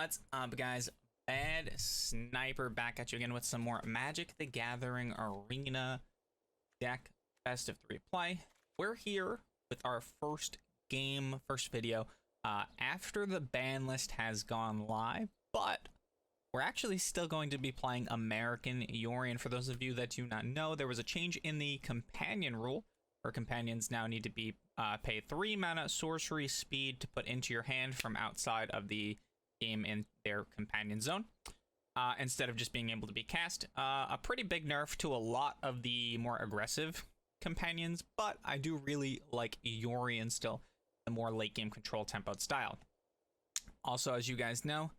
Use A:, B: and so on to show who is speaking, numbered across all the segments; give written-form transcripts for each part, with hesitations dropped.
A: What's up, guys? Bad Sniper back at you again with some more Magic the Gathering Arena deck best of 3 play. We're here with our first video after the ban list has gone live, but we're actually still going to be playing American Yorion. For those of you that do not know, there was a change in the companion rule, where companions now need to be pay 3 mana sorcery speed to put into your hand from outside of the game in their companion zone, instead of just being able to be cast. A pretty big nerf to a lot of the more aggressive companions, but I do really like Yorion still, the more late game control tempoed style. Also, as you guys know,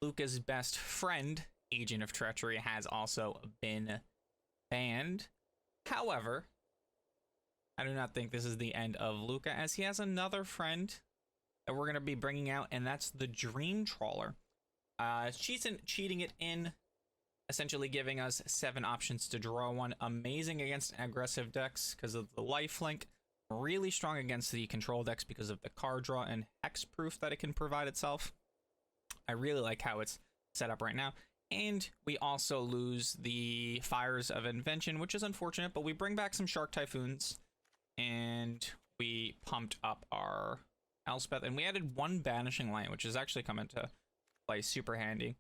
A: Luca's best friend, Agent of Treachery, has also been banned. However, I do not think this is the end of Luca, as he has another friend that we're going to be bringing out, and that's the Dream Trawler. Cheating it in, essentially giving us 7 options to draw one. Amazing against aggressive decks because of the lifelink. Really strong against the control decks because of the card draw and hexproof that it can provide itself. I really like how it's set up right now. And we also lose the Fires of Invention, which is unfortunate, but we bring back some Shark Typhoons, and we pumped up our Elspeth, and we added 1 Banishing Light, which has actually come into play super handy.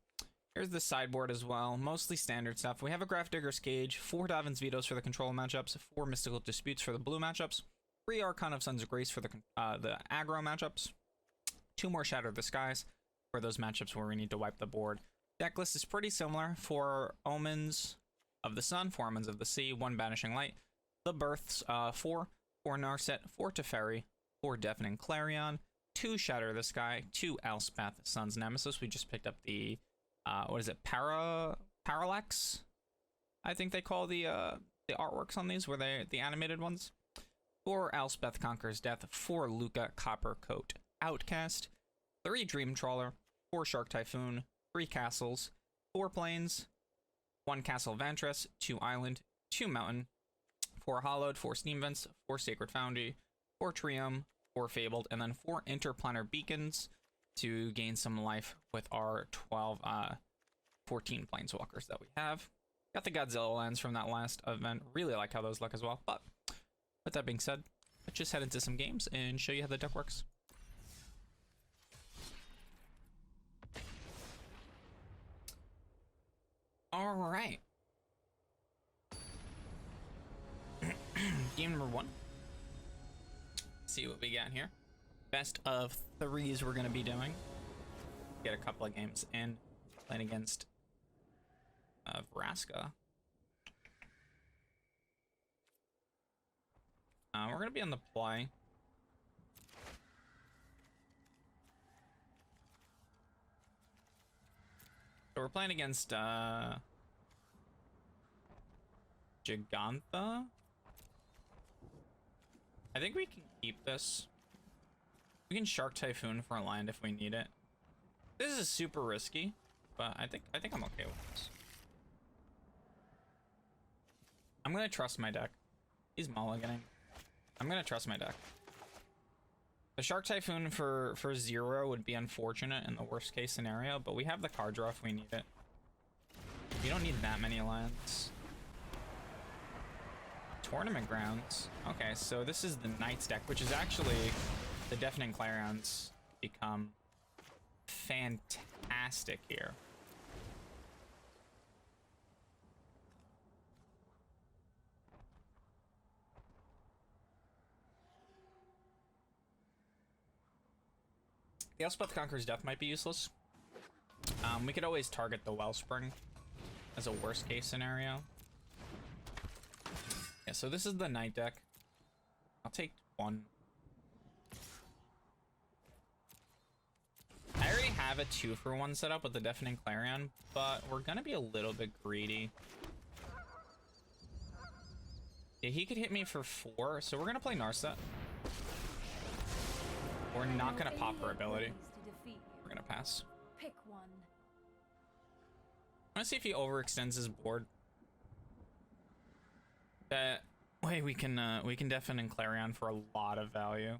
A: Here's the sideboard as well, mostly standard stuff. We have a Grafdigger's Cage, 4 Davin's Vetoes for the control matchups, 4 Mystical Disputes for the blue matchups, 3 Archon of Sons of Grace for the aggro matchups, 2 more Shatter the Skies for those matchups where we need to wipe the board. Deck list is pretty similar. 4 Omens of the Sun, 4 Omens of the Sea, 1 Banishing Light, the Births, 4 Narset, 4 Teferi, 4 Deafening Clarion, 2 Shatter the Sky, 2 Elspeth, Sun's Nemesis. We just picked up the, what is it, Parallax? I think they call the artworks on these, were they the animated ones? 4 Elspeth Conquers Death, 4 Luca Coppercoat Outcast, 3 Dream Trawler, 4 Shark Typhoon, 3 Castles, 4 Plains, 1 Castle Vantress, 2 Island, 2 Mountain, 4 Hollowed, 4 Steam Vents, 4 Sacred Foundry, 4 Triumph, 4 Fabled, and then 4 Interplanar Beacons to gain some life with our 14 Planeswalkers that we have. Got the Godzilla lands from that last event. Really like how those look as well. But with that being said, let's just head into some games and show you how the deck works. All right. Game number 1. See what we got here. Best of 3s we're going to be doing. Get a couple of games in. Playing against Vraska. We're going to be on the play. So we're playing against Gigantha. I think we can keep this. We can Shark Typhoon for a land if we need it. This is super risky, but I think I'm okay with this. I'm gonna trust my deck. He's mulliganing. I'm gonna trust my deck. The Shark Typhoon for 0 would be unfortunate in the worst case scenario, but we have the card draw if we need it. We don't need that many lands. Tournament Grounds. Okay, so this is the Knights deck, which is actually the Deafening Clarions become fantastic here. The Elspeth Conquers Death might be useless. We could always target the Wellspring as a worst case scenario. Yeah, so this is the Knight deck. I'll take 1. I already have a 2-for-1 set up with the Deafening Clarion, but we're gonna be a little bit greedy. Yeah, he could hit me for 4, so we're gonna play Narset. We're not gonna pop her ability. We're gonna pass.
B: Pick one.
A: I wanna see if he overextends his board. That way we can Deafening Clarion for a lot of value.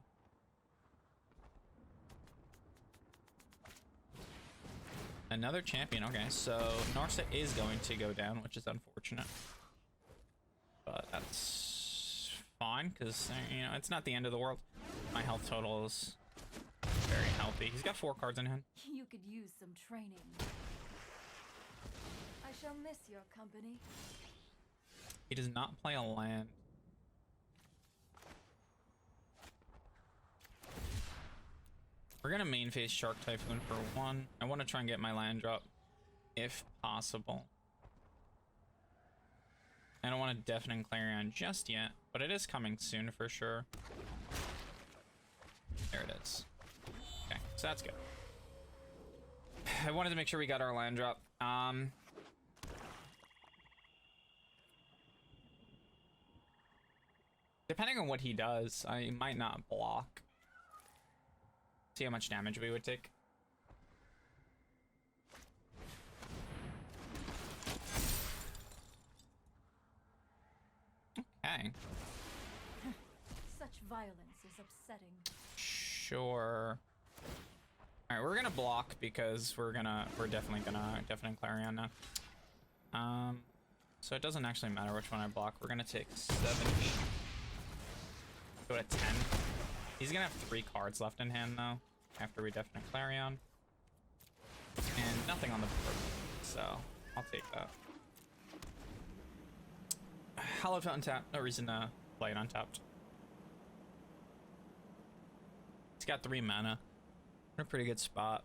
A: Another champion. Okay, so Narsa is going to go down, which is unfortunate. But that's fine, because, you know, it's not the end of the world. My health total is very healthy. He's got 4 cards in hand.
B: You could use some training. I shall miss your company.
A: He does not play a land. We're gonna main phase Shark Typhoon for 1. I want to try and get my land drop, if possible. I don't want to Deafening Clarion just yet, but it is coming soon for sure. There it is. Okay, so that's good. I wanted to make sure we got our land drop. Depending on what he does, I might not block. See how much damage we would take. Okay.
B: Such violence is upsetting.
A: Sure. All right, we're gonna block because we're definitely gonna Deafening Clarion now. So it doesn't actually matter which one I block. We're gonna take 7, 8. Go to 10. He's gonna have 3 cards left in hand though, after we Deafening Clarion. And nothing on the board, so I'll take that. Hallowed Fountain tap, no reason to play it untapped. He's got 3 mana. In a pretty good spot.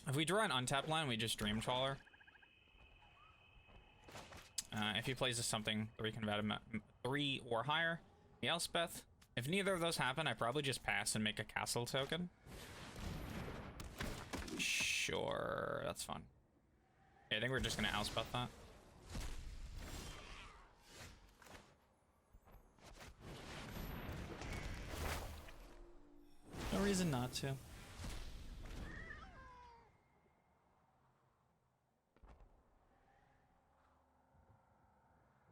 A: If we draw an untapped line, we just Dream Trawler. If he plays something 3 or higher, the Elspeth. If neither of those happen, I probably just pass and make a castle token. Sure, that's fun. Yeah, I think we're just gonna Elspeth that. No reason not to.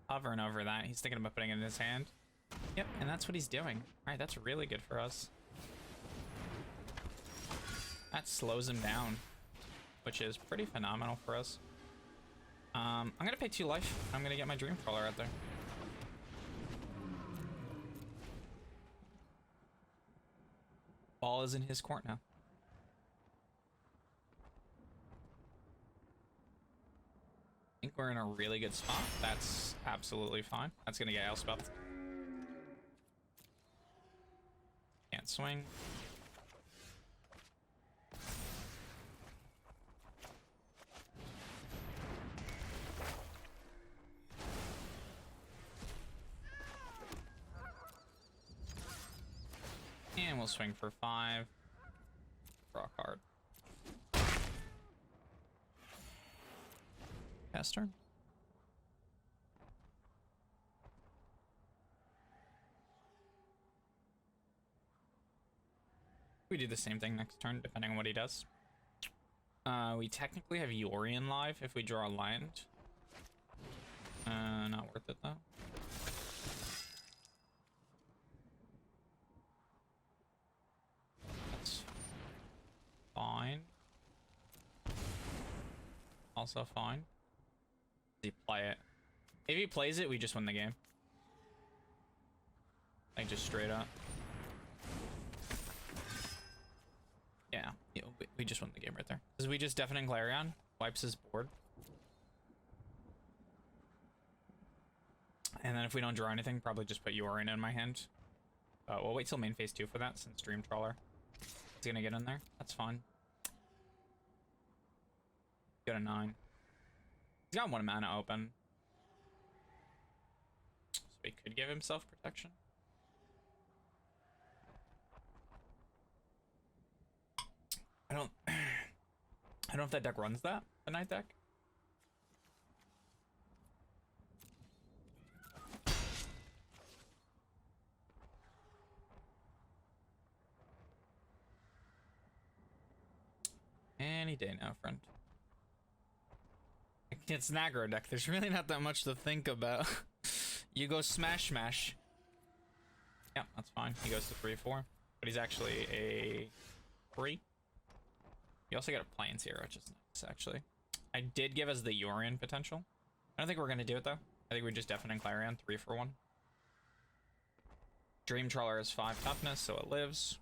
A: Hovering over that, he's thinking about putting it in his hand. Yep, and that's what he's doing. All right, that's really good for us. That slows him down, which is pretty phenomenal for us. I'm gonna pay 2 life. I'm gonna get my Dream Trawler out there. Ball is in his court now. I think we're in a really good spot. That's absolutely fine. That's gonna get Elspeth. Can't swing. And we'll swing for 5. Draw a card. Pass turn. We do the same thing next turn, depending on what he does. We technically have Yorion live if we draw a land. Not worth it though. That's fine. Also fine. Does he play it? If he plays it, we just win the game. Like just straight up. Yeah, we just won the game right there. Because we just Deafening Clarion, wipes his board. And then if we don't draw anything, probably just put Yorion in my hand. We'll wait till main phase 2 for that, since Dream Trawler is gonna get in there. That's fine. Go to 9. He's got 1 mana open. So he could give himself protection. I don't know if that deck runs that, the night deck. Any day now, friend. It's an aggro deck. There's really not that much to think about. You go smash smash. Yeah, that's fine. He goes to 3-4. But he's actually a 3. You also got a Plains here, which is nice, actually. I did give us the Yorion potential. I don't think we're going to do it, though. I think we just Deafening Clarion, 3 for 1. Dream Trawler has 5 toughness, so it lives.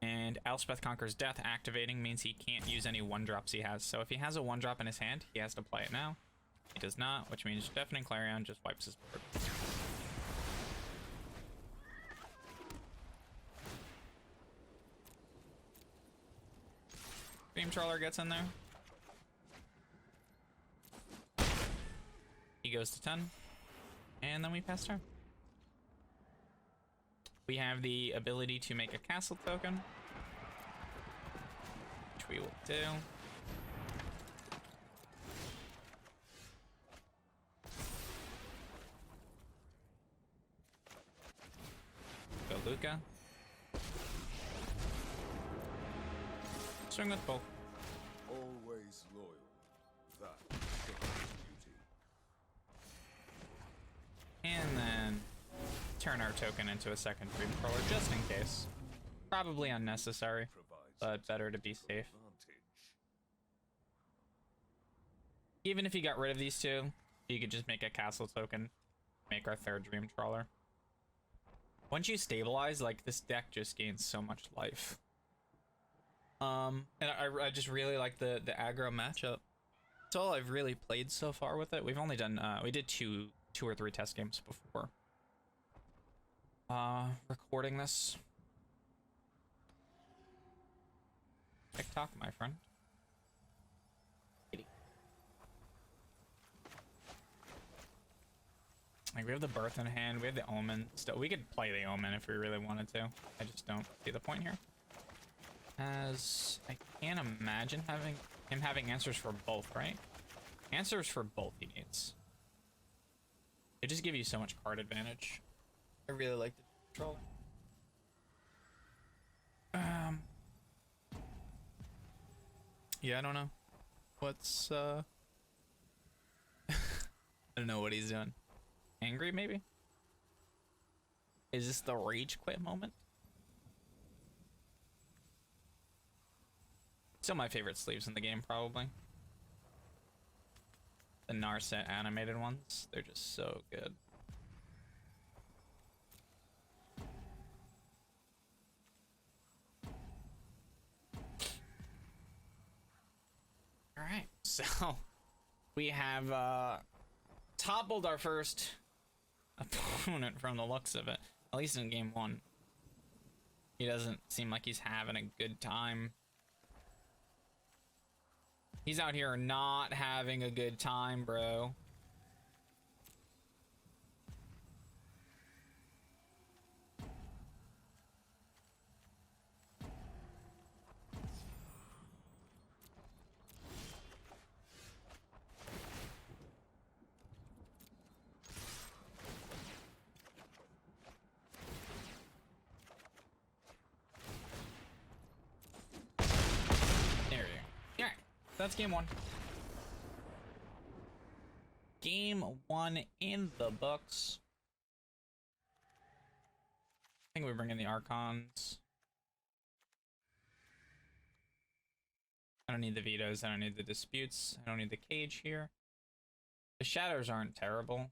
A: And Elspeth Conquers Death activating means he can't use any 1-drops he has. So if he has a 1-drop in his hand, he has to play it now. He does not, which means Deafening Clarion just wipes his board. Dream Trawler gets in there. He goes to 10. And then we pass turn. We have the ability to make a castle token, which we will do. Go Luca. Swing with both.
C: Always loyal. That is the duty.
A: And then turn our token into a second Dream Crawler just in case. Probably unnecessary, but better to be safe. Even if you got rid of these two, you could just make a castle token, make our third Dream Trawler. Once you stabilize, like, this deck just gains so much life. And I just really like the aggro matchup. That's all I've really played so far with it. We've only done, we did two or three test games before. Recording this. TikTok, my friend. Like, we have the Birth in hand, we have the Omen. Still, we could play the Omen if we really wanted to. I just don't see the point here. As I can't imagine him having answers for both, right? Answers for both he needs. They just give you so much card advantage. I really like the control. Yeah, I don't know. What's I don't know what he's doing. Angry, maybe? Is this the rage quit moment? Still my favorite sleeves in the game, probably. The Narset animated ones. They're just so good. Alright, so we have toppled our first opponent from the looks of it. At least in game 1. He doesn't seem like he's having a good time. He's out here not having a good time, bro. That's game 1. Game 1 in the books. I think we bring in the Archons. I don't need the vetoes. I don't need the disputes. I don't need the cage here. The shadows aren't terrible.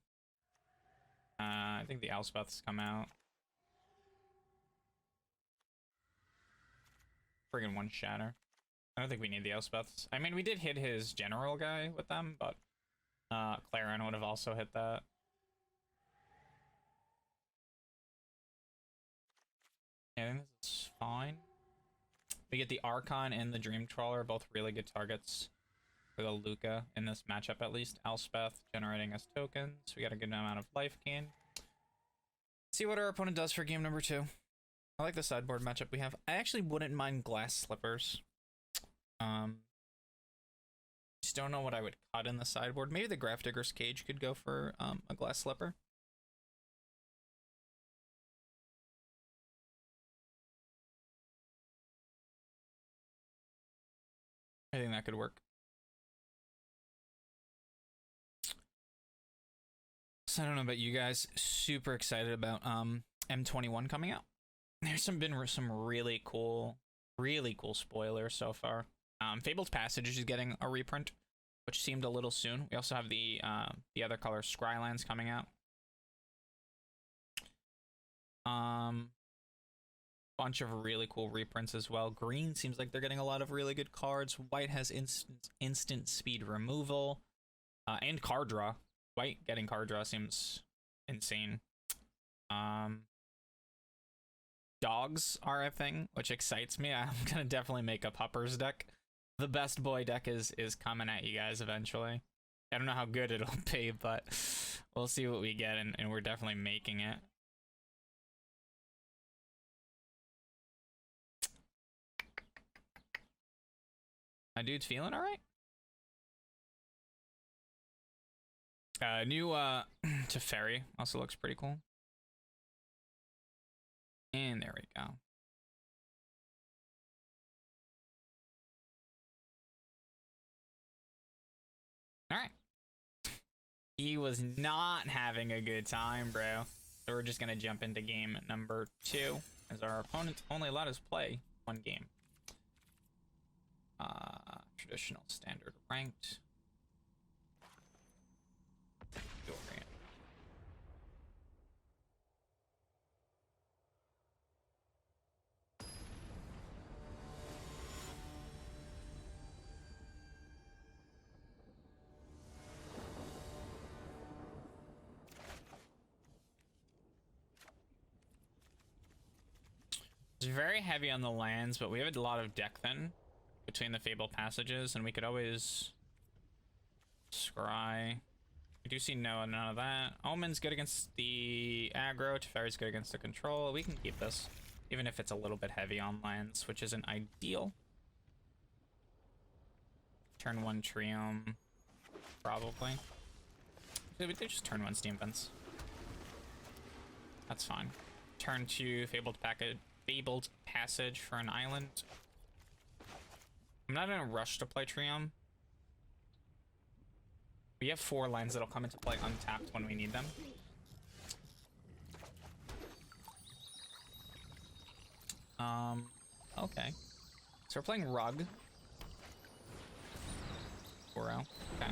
A: I think the Elspeths come out. Friggin' 1 shatter. I don't think we need the Elspeths. I mean, we did hit his general guy with them, but Clarion would have also hit that. Yeah, I think this is fine. We get the Archon and the Dream Trawler, both really good targets for the Luca in this matchup at least. Elspeth generating us tokens. We got a good amount of life gain. See what our opponent does for game number 2. I like the sideboard matchup we have. I actually wouldn't mind Glass Slippers. Just don't know what I would cut in the sideboard. Maybe the Grafdigger's Cage could go for a Glass Slipper. I think that could work. So I don't know about you guys. Super excited about M21 coming out. There's been some really cool Really cool spoilers so far. Fabled Passage is getting a reprint, which seemed a little soon. We also have the other color Scrylands coming out. Bunch of really cool reprints as well. Green seems like they're getting a lot of really good cards. White has instant speed removal, and card draw. White getting card draw seems insane. Dogs are a thing, which excites me. I'm gonna definitely make a Puppers deck. The best boy deck is coming at you guys eventually. I don't know how good it'll be, but we'll see what we get, and we're definitely making it. My dude's feeling all right. New Teferi also looks pretty cool. And there we go. All right. He was not having a good time, bro. So we're just gonna jump into game number 2, as our opponent only allowed us play 1 game. Traditional, standard, ranked. Yorion. It's very heavy on the lands, but we have a lot of deck then between the Fabled Passages, and we could always scry. We do see none of that. Omen's good against the aggro. Teferi's good against the control. We can keep this, even if it's a little bit heavy on lands, which isn't ideal. Turn 1 Triumph, probably. We did just turn 1 Steam Fence. That's fine. Turn 2 Fabled Passage for an island. I'm not in a rush to play Triumph. We have 4 lands that'll come into play untapped when we need them. Okay. So we're playing Rug. Oro. Okay.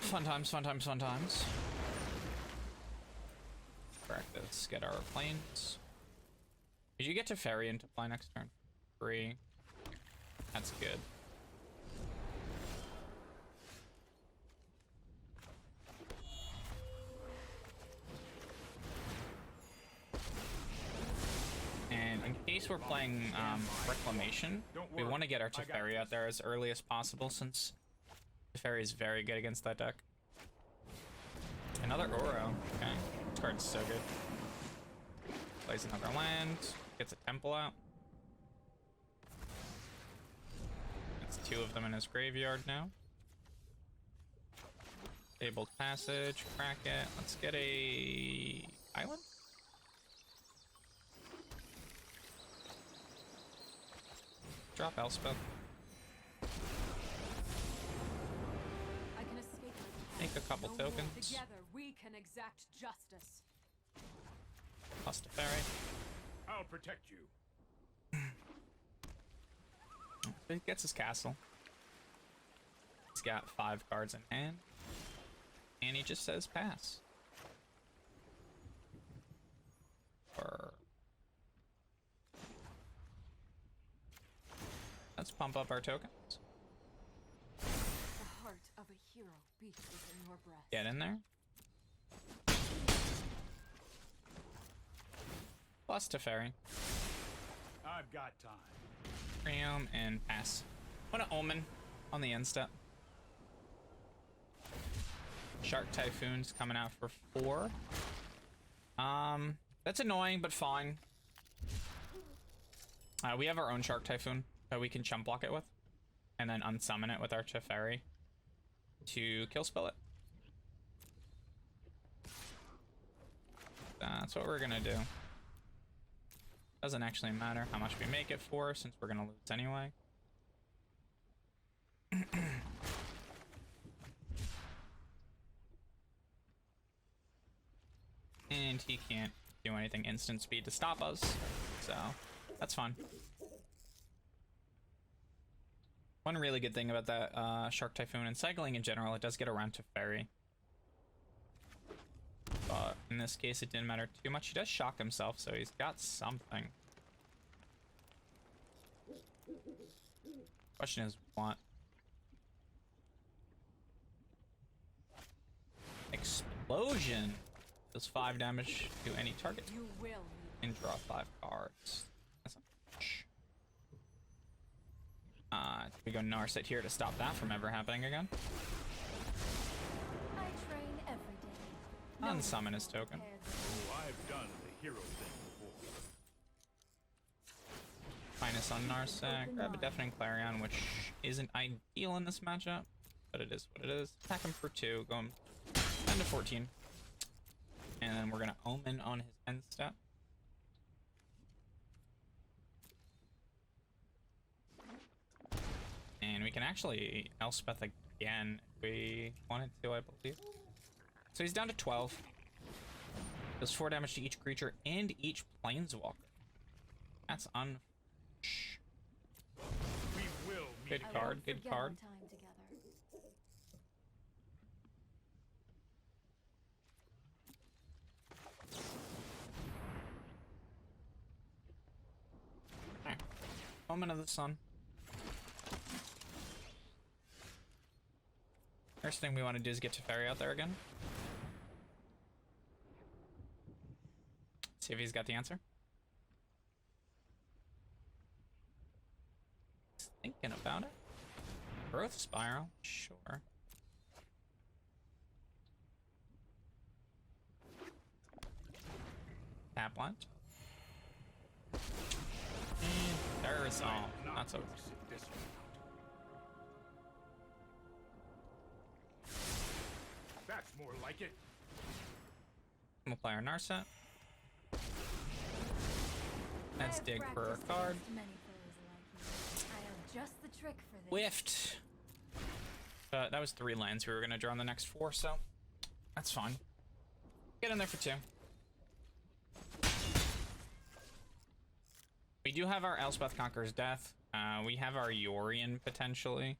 A: Fun times, fun times, fun times. Practice, get our planes. Did you get to Teferi into play next turn? 3. That's good. And in case we're playing Reclamation, we want to get our Teferi out there as early as possible, since Teferi is very good against that deck. Another Oro. Okay. This card's so good. Plays another land. Gets a temple out. That's 2 of them in his graveyard now. Fabled Passage, crack it. Let's get a island. Drop Elspeth.
B: I can escape.
A: Make a couple tokens.
B: Together we can exact justice.
A: Plus Teferi.
D: I'll protect you.
A: He gets his castle. He's got 5 cards in hand. And he just says pass. Or... let's pump up our tokens.
B: The heart of a hero beats within your breast.
A: Get in there. Plus Teferi.
D: I've got time.
A: Triumph and pass. Want an Omen on the end step. Shark Typhoon's coming out for 4. That's annoying, but fine. We have our own Shark Typhoon that we can chump block it with, and then unsummon it with our Teferi to kill spell it. That's what we're gonna do. Doesn't actually matter how much we make it for, since we're gonna lose anyway. And he can't do anything instant speed to stop us, So that's fun. One really good thing about that Shark Typhoon and cycling in general, it does get around to Fairy. But in this case, it didn't matter too much. He does shock himself, so he's got something. Question is, what? Explosion does 5 damage to any target
B: You will.
A: and draw 5 cards. That's not much. We go Narset here to stop that from ever happening again.
B: I train every day.
A: Unsummon his token.
D: Oh, I've done the hero thing before.
A: Minus on Narset. Grab a Deafening Clarion, which isn't ideal in this matchup, but it is what it is. Attack him for 2, go him 10 to 14. And then we're gonna Omen on his end step. And we can actually Elspeth again if we wanted to, I believe. So he's down to 12. Does 4 damage to each creature and each planeswalker. That's
D: We will meet.
A: good
B: I
A: card,
B: won't
A: good
B: forget
A: card.
B: our time together.
A: Alright. Omen of the Sun. First thing we want to do is get Teferi out there again. See if he's got the answer. He's thinking about it. Growth Spiral, sure. Taplant. And there's all. That's over.
D: This one out. That's more like it.
A: We'll play our Narset. Let's
B: I have
A: dig for a
B: practiced
A: card.
B: against many foes like you. I have just the trick for this.
A: Whiffed. That was 3 lands we were gonna draw on the next 4, so that's fine. Get in there for 2. We do have our Elspeth Conqueror's Death. We have our Yorion potentially.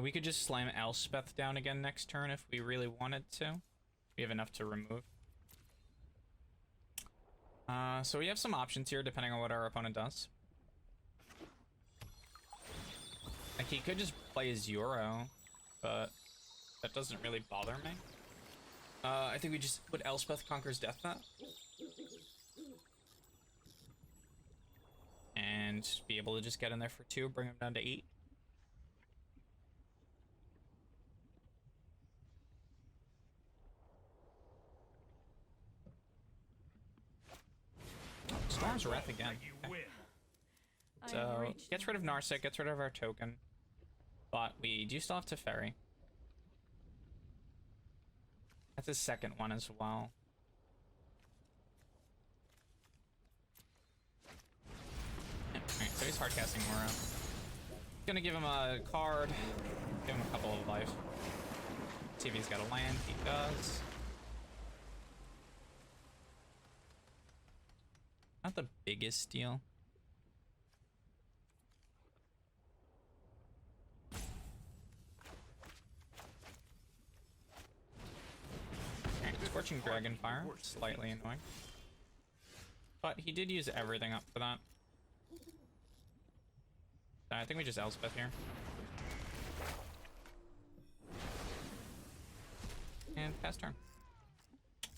A: We could just slam Elspeth down again next turn if we really wanted to. We have enough to remove. So we have some options here depending on what our opponent does. Like, he could just play his Euro, but that doesn't really bother me. I think we just put Elspeth Conqueror's Death that. And be able to just get in there for 2, bring him down to 8. Storm's Wrath again.
D: You
A: Okay.
D: win.
B: I
A: So,
B: reached
A: gets rid of Narset, gets rid of our token. But we do still have Teferi. That's his second one as well. Alright, so he's hardcasting Aura. Gonna give him a card, give him a couple of life. See if he's got a land. He does. Not the biggest deal. Alright, Scorching Dragonfire, slightly annoying. But he did use everything up for that. I think we just Elspeth here. And pass turn.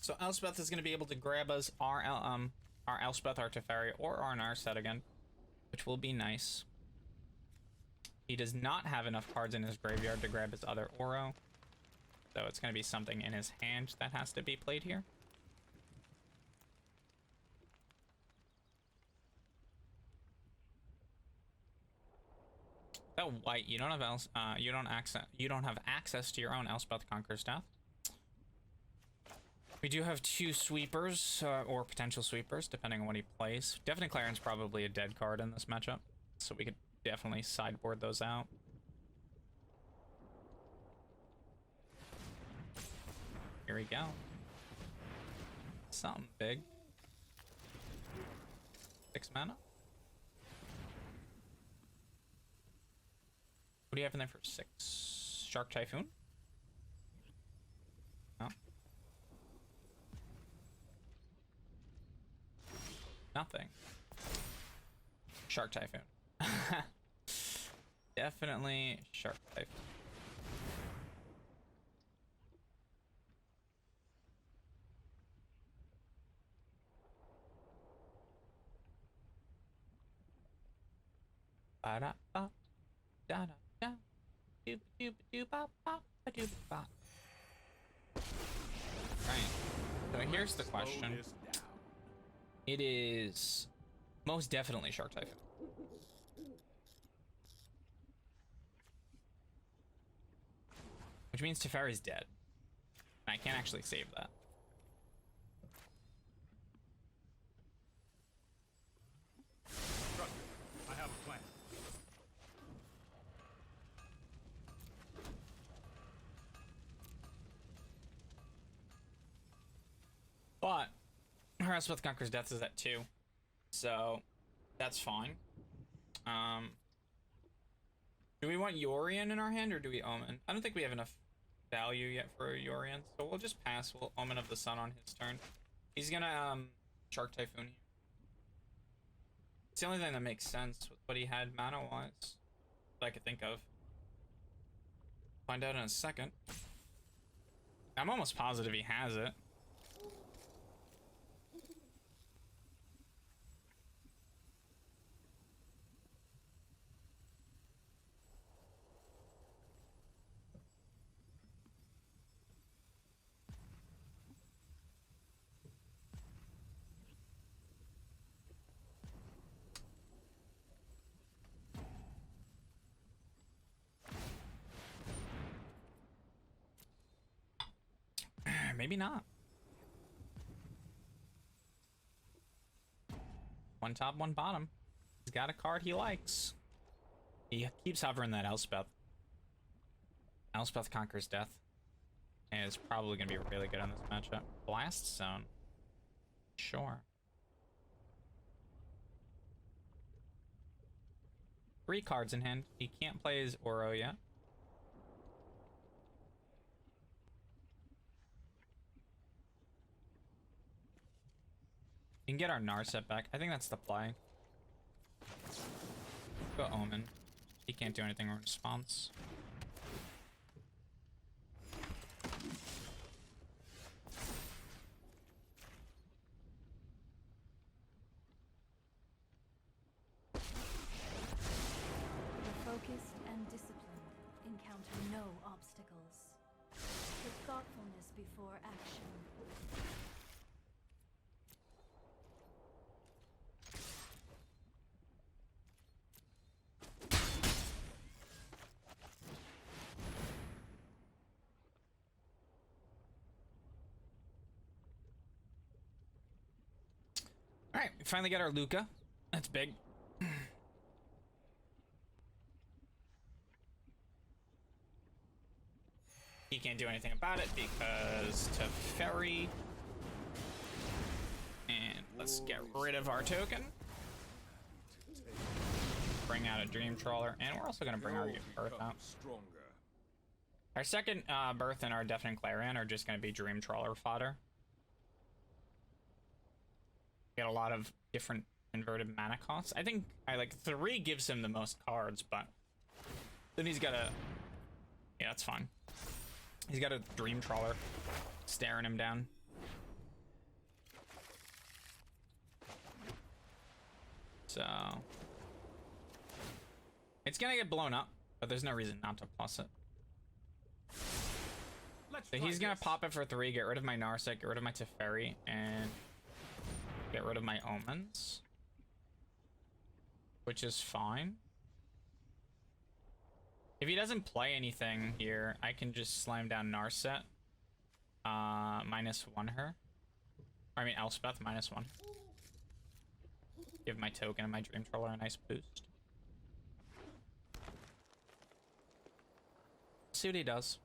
A: So Elspeth is going to be able to grab us our Elspeth, our Teferi, or our Narset again, which will be nice. He does not have enough cards in his graveyard to grab his other Oro, so it's going to be something in his hand that has to be played here. Oh, white, you don't have you don't have access to your own Elspeth Conqueror's Death. We do have 2 sweepers, or potential sweepers, depending on what he plays. Deafening Clarion's probably a dead card in this matchup, so we could definitely sideboard those out. Here we go. Something big. 6 mana. What do you have in there for 6? Shark Typhoon? No. Nothing. Shark Typhoon. Definitely Shark Typhoon. Ba-da-ba, da-da-da, doop-a-doop-a-doop-ba-ba-ba-doop-ba. Right. So here's the question. It is most definitely Shark Typhoon. Which means Teferi's dead. And I can't actually save that.
D: Trust me, I have a plan.
A: But Elspeth Conquers Death is at 2. So that's fine. Do we want Yorion in our hand or do we Omen? I don't think we have enough value yet for Yorion, so we'll just pass. We'll Omen of the Sun on his turn. He's gonna Shark Typhoon here. It's the only thing that makes sense with what he had mana-wise that I could think of. Find out in a second. I'm almost positive he has it. Maybe not. One top, one bottom. He's got a card he likes. He keeps hovering that Elspeth. Elspeth Conquers Death. And it's probably going to be really good on this matchup. Blast Zone. Sure. 3 cards in hand. He can't play his Oro yet. We can get our Narset back. I think that's the play. Go Omen. He can't do anything in response.
B: The focused and disciplined encounter no obstacles. Put thoughtfulness before action.
A: Alright, we finally got our Luca. That's big. He can't do anything about it because Teferi. And let's get rid of our token. Bring out a Dream Trawler, and we're also going to bring our Birth out. Our second Birth and our Deafening Clarion are just going to be Dream Trawler fodder. Get a lot of different inverted mana costs. I think I like 3 gives him the most cards, but then he's got a, yeah, that's fine. He's got a Dream Trawler staring him down. So it's gonna get blown up, but there's no reason not to plus it. So he's gonna pop it for 3, get rid of my Narset, get rid of my Teferi, and get rid of my Omens, which is fine. If he doesn't play anything here, I can just slam down Narset, -1 her. I mean Elspeth, -1. Give my token and my Dream Trawler a nice boost. See what he does.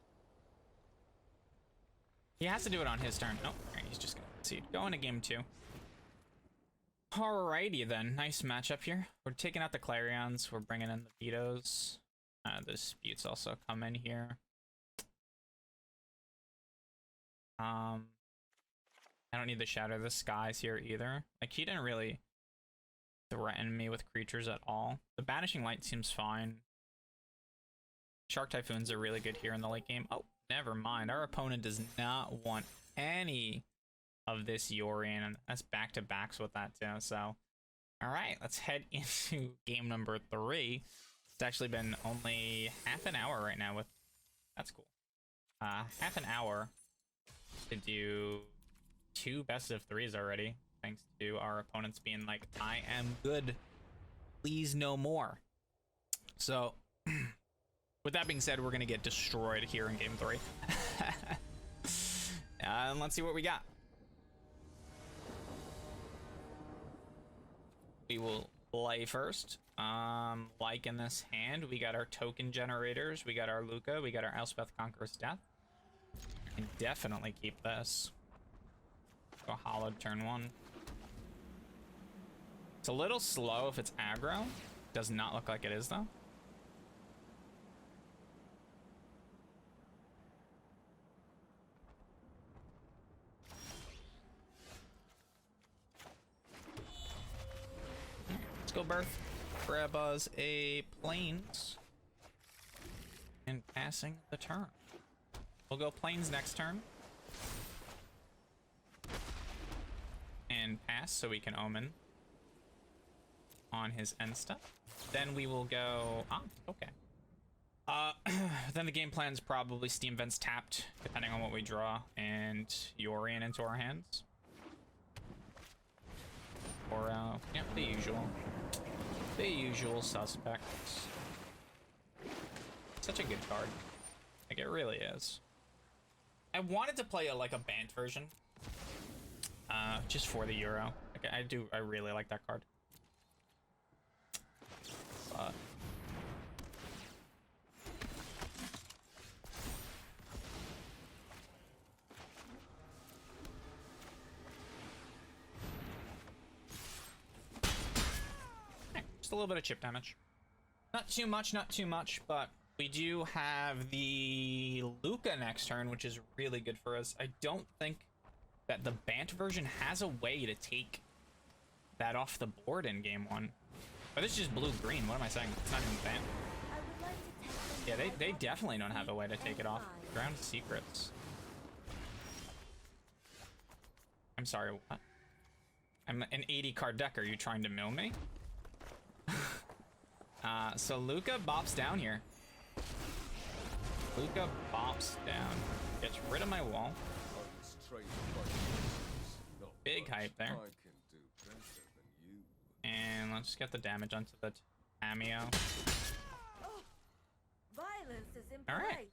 A: He has to do it on his turn. Nope, he's just gonna concede. Go into game 2. Alrighty then, nice matchup here. We're taking out the Clarions, we're bringing in the Vetoes. The Disputes also come in here. I don't need the Shatter the Skies here either. Like, he didn't really threaten me with creatures at all. The Banishing Light seems fine. Shark Typhoons are really good here in the late game. Oh, never mind. Our opponent does not want any of this Yorion, and that's back-to-backs with that too, so. Alright, let's head into game number 3. It's actually been only half an hour right now with... That's cool. Half an hour to do 2 best of 3s already, thanks to our opponents being like, I am good, please no more. So, with that being said, we're gonna get destroyed here in game 3. And let's see what we got. We will play first. Like in this hand, we got our token generators, we got our Luca, we got our Elspeth Conqueror's Death. We can definitely keep this. Go Hollowed turn 1. It's a little slow if it's aggro. Does not look like it is though. Go Birth, grab us a Plains, and passing the turn. We'll go Plains next turn. And pass so we can Omen on his end step. Then we will go, okay. Then the game plan's probably Steam Vents tapped, depending on what we draw, and Yorion into our hands. Or, yeah, the usual. The usual suspects. Such a good card. Like, it really is. I wanted to play like a banned version. Just for the Euro. Like, I really like that card. But... just a little bit of chip damage. Not too much, but we do have the Luca next turn, which is really good for us. I don't think that the Bant version has a way to take that off the board in game 1. Or this is just blue-green, what am I saying? It's not even Bant. Yeah, they definitely don't have a way to take it off. Ground Secrets. I'm sorry, what? I'm an 80 card deck, are you trying to mill me? So Luca bops down here. Luca bops down. Gets rid of my wall. Big hype there. And let's get the damage onto the Tamio. Alright.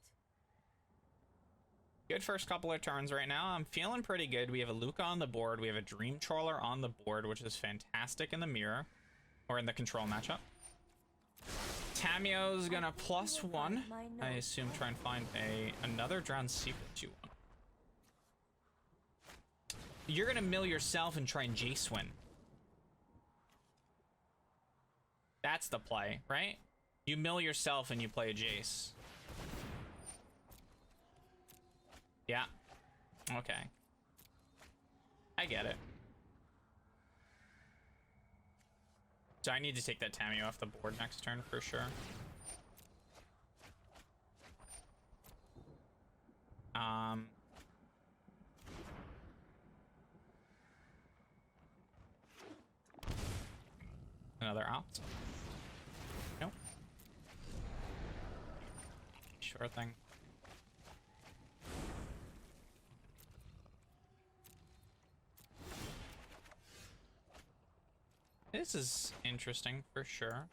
A: Good first couple of turns right now. I'm feeling pretty good. We have a Luca on the board. We have a Dream Trawler on the board, which is fantastic in the mirror. Or in the control matchup. Tamio's gonna +1. I assume try and find another Drowned Secret 2-1. You're gonna mill yourself and try and Jace win. That's the play, right? You mill yourself and you play a Jace. Yeah. Okay. I get it. So I need to take that Tamio off the board next turn for sure. Another opt. Nope. Sure thing. This is interesting for sure.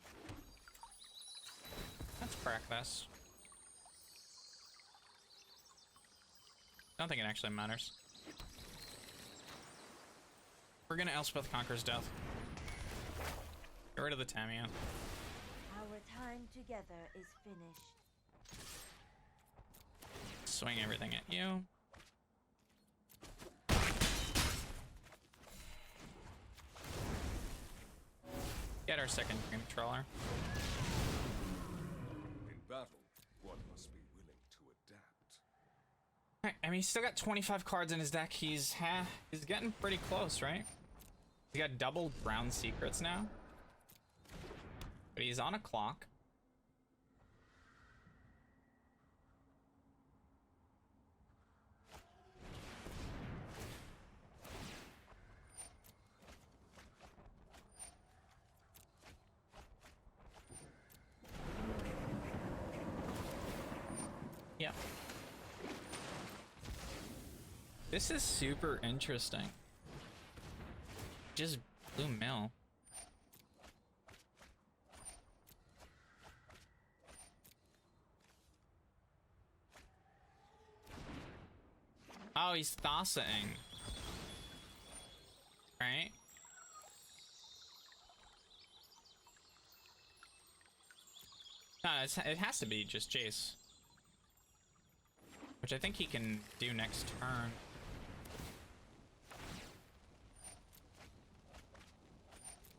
A: Let's crack this. Don't think it actually matters. We're gonna Elspeth Conqueror's Death. Get rid of the Tamio.
E: Our time together is finished.
A: Swing everything at you. Get our second Dream Trawler.
C: In battle, one must be willing to adapt.
A: Alright, I mean, he's still got 25 cards in his deck. He's getting pretty close, right? He's got double Brown Secrets now. But he's on a clock. Yeah. This is super interesting. Just blue mill. Oh, he's Thassaing. Right? No, it has to be just Jace. Which I think he can do next turn.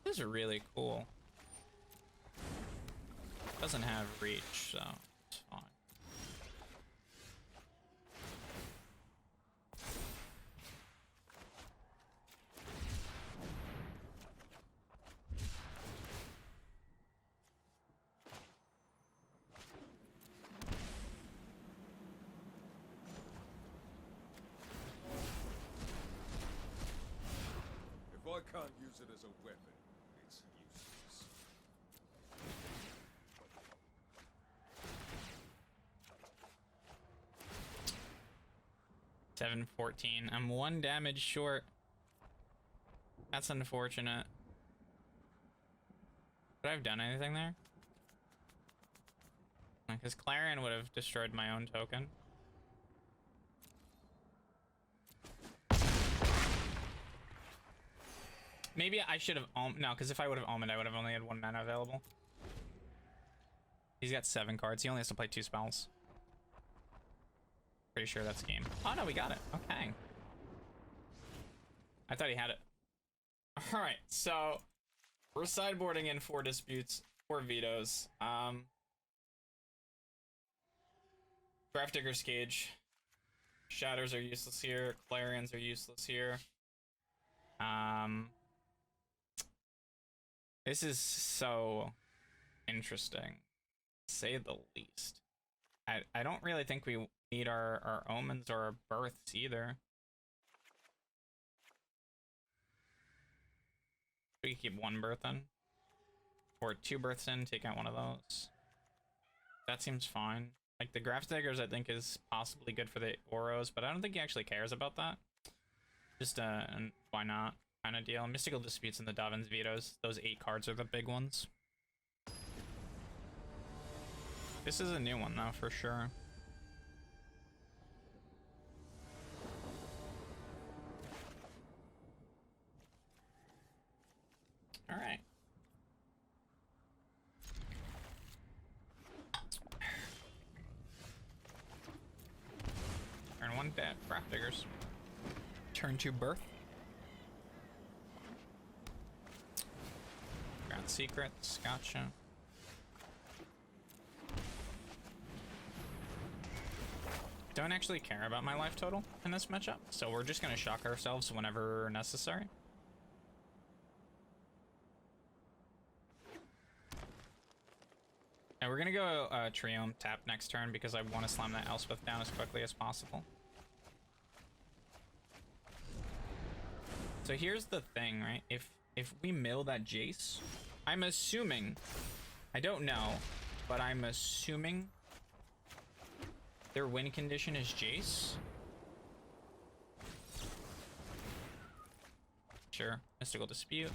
A: This is really cool. Doesn't have reach, so it's fine.
C: If I can't use it as a weapon, it's useless.
A: 714. I'm 1 damage short. That's unfortunate. Would I have done anything there? Because Clarion would have destroyed my own token. Maybe I should have no, because if I would have omened, I would have only had 1 mana available. He's got 7 cards. He only has to play 2 spells. Pretty sure that's game. Oh no, we got it. Okay. I thought he had it. Alright, so we're sideboarding in 4 disputes, 4 vetoes. Grafdigger's Cage. Shatters are useless here. Clarions are useless here. This is so interesting, to say the least. I don't really think we need our omens or our births either. We can keep 1 birth in. Or 2 births in, take out one of those. That seems fine. Like, the Grafdiggers I think is possibly good for the Oros, but I don't think he actually cares about that. Just, and why not kind of deal. Mystical Disputes and the Davin's Vetoes. Those 8 cards are the big ones. This is a new one, though, for sure. Alright. Turn 1 dead. Grafdiggers. Turn 2 birth. Ground Secrets. Gotcha. Don't actually care about my life total in this matchup, so we're just gonna shock ourselves whenever necessary. And we're gonna go Triome tap next turn because I want to slam that Elspeth down as quickly as possible. So here's the thing, right? If we mill that Jace, I'm assuming, I don't know, but I'm assuming their win condition is Jace. Sure, Mystical Dispute.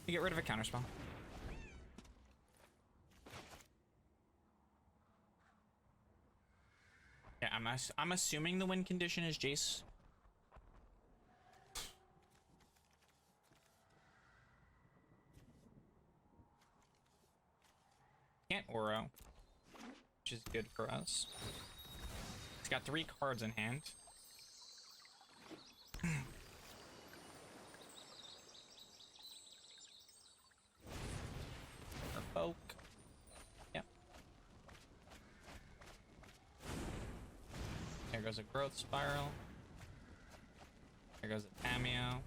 A: You get rid of a counterspell. Yeah, I'm assuming the win condition is Jace. Can't Oro, which is good for us. He's got 3 cards in hand. There goes a growth spiral. There goes a cameo.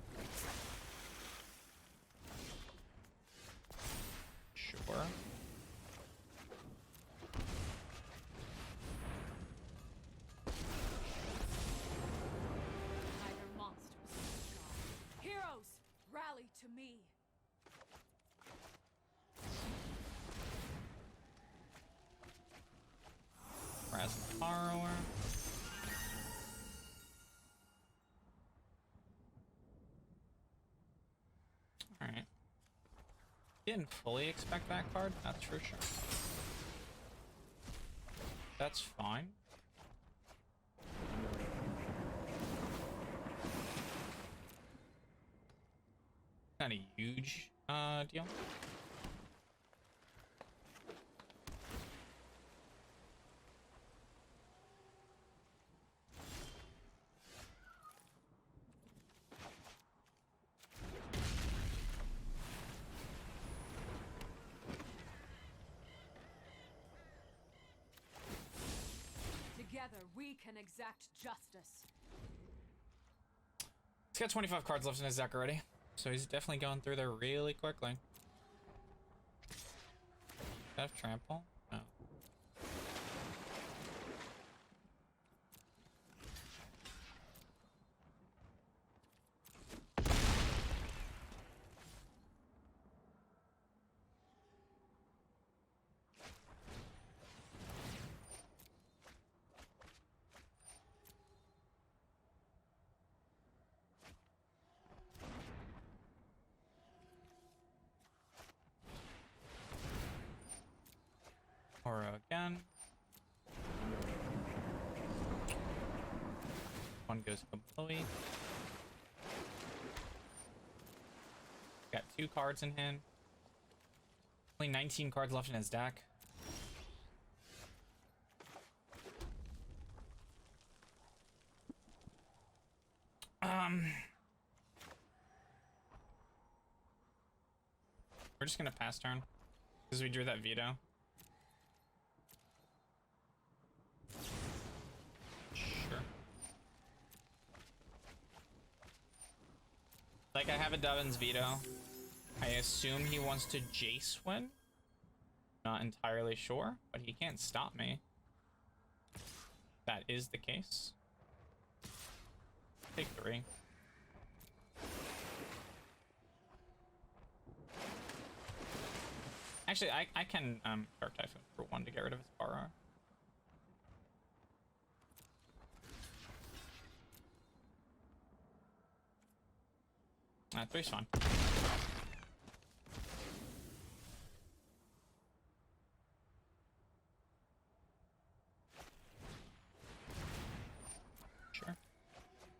A: Sure.
B: Neither monsters nor God. Heroes, rally to me.
A: Present borrower. Alright. Didn't fully expect that card, that's for sure. That's fine. Not a huge deal.
B: Together, we can exact justice.
A: He's got 25 cards left in his deck already, so he's definitely going through there really quickly. Have trample? No. Aura again. One goes kablooey. Got 2 cards in hand. Only 19 cards left in his deck. We're just gonna pass turn because we drew that veto. Sure. Like, I have a Devin's veto. I assume he wants to Jace win. Not entirely sure, but he can't stop me. That is the case. Take 3. Actually, I can Dark Typhoon for 1 to get rid of his borrower. Three's fine. Sure.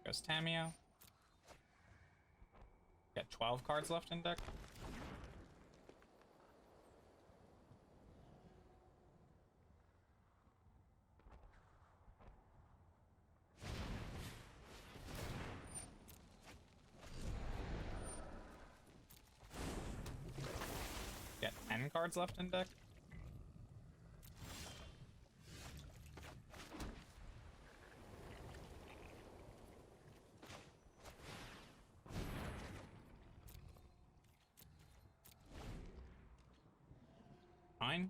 A: Goes Tameo. Got 12 cards left in deck. Got 10 cards left in deck. Fine.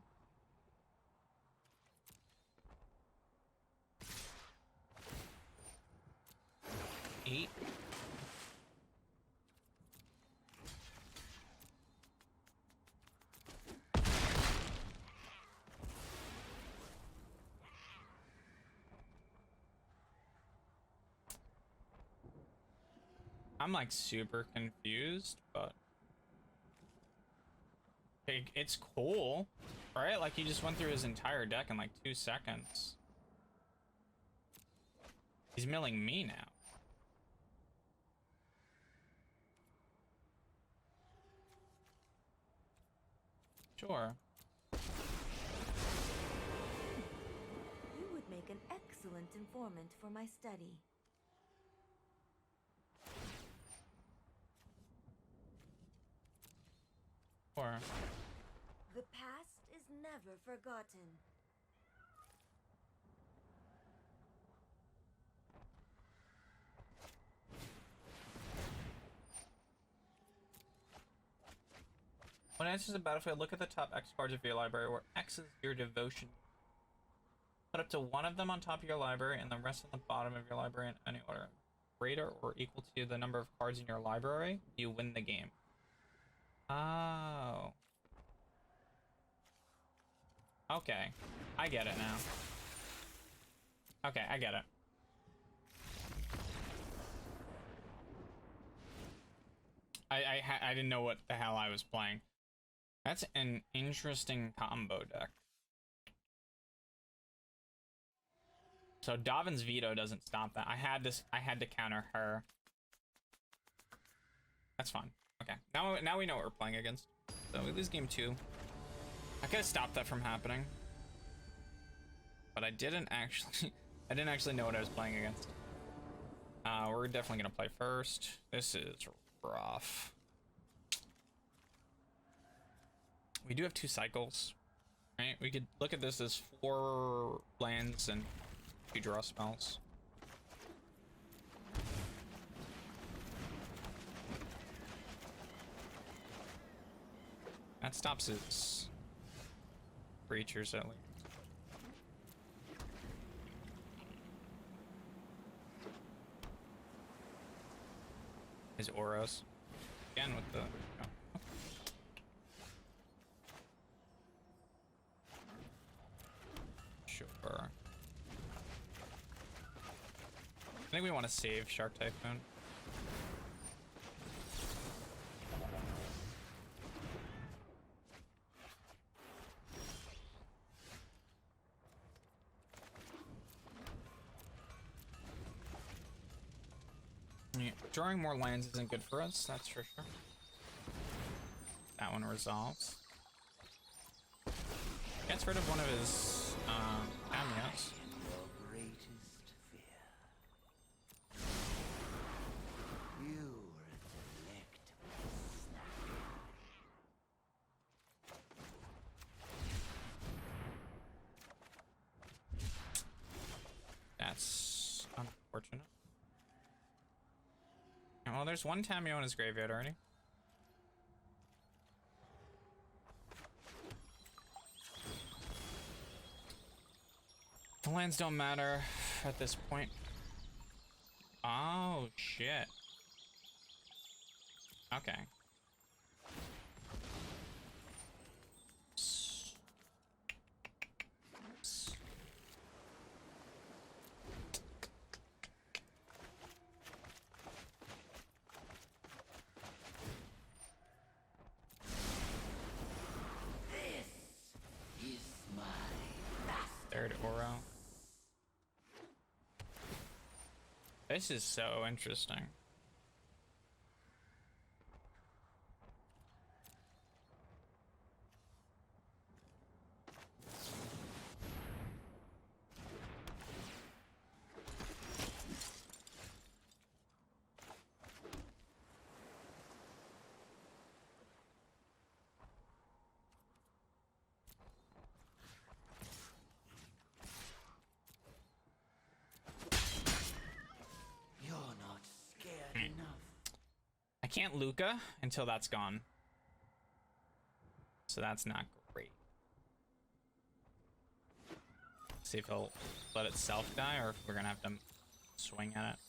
A: Eight. I'm like super confused, but it's cool, right? Like, he just went through his entire deck in like 2 seconds. He's milling me now. Sure.
E: You would make an excellent informant for my study.
A: Or
E: The past is never forgotten.
A: When it enters the battlefield, look at the top X cards of your library, where X is your devotion. Put up to one of them on top of your library, and the rest on the bottom of your library in any order. Greater or equal to the number of cards in your library, you win the game. Oh. Okay. I get it now. Okay, I get it. I didn't know what the hell I was playing. That's an interesting combo deck. So Dovin's veto doesn't stop that. I had to counter her. That's fine. Okay. Now we know what we're playing against. So we lose game 2. I could have stopped that from happening. But I didn't actually know what I was playing against. We're definitely gonna play first. This is rough. We do have 2 cycles, right? We could look at this as 4 lands and 2 draw spells. That stops his creatures at least. His auras. Again with the... Oh. Sure. I think we want to save Shark Typhoon. Yeah, drawing more lands isn't good for us, that's for sure. That one resolves. Gets rid of one of his cameos.
F: Your greatest fear. You are a delectable snack.
A: That's unfortunate. Well, there's one Tameo in his graveyard already. The lands don't matter at this point. Oh, shit. Okay.
F: Is my
A: Third Oro. This is so interesting.
F: You're not scared enough.
A: I can't Luca until that's gone. So that's not great. See if he'll let itself die or if we're gonna have to swing at it.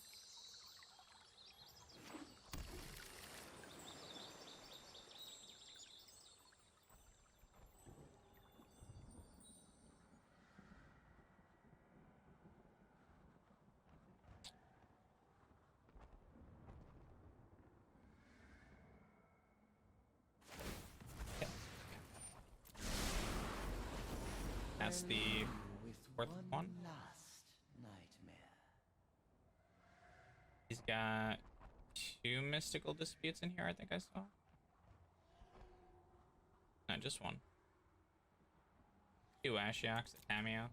A: That's the
F: With
A: fourth one.
F: last nightmare.
A: He's got 2 mystical disputes in here, I think I saw. No, just 1. 2 Ashiok's, a Tameo.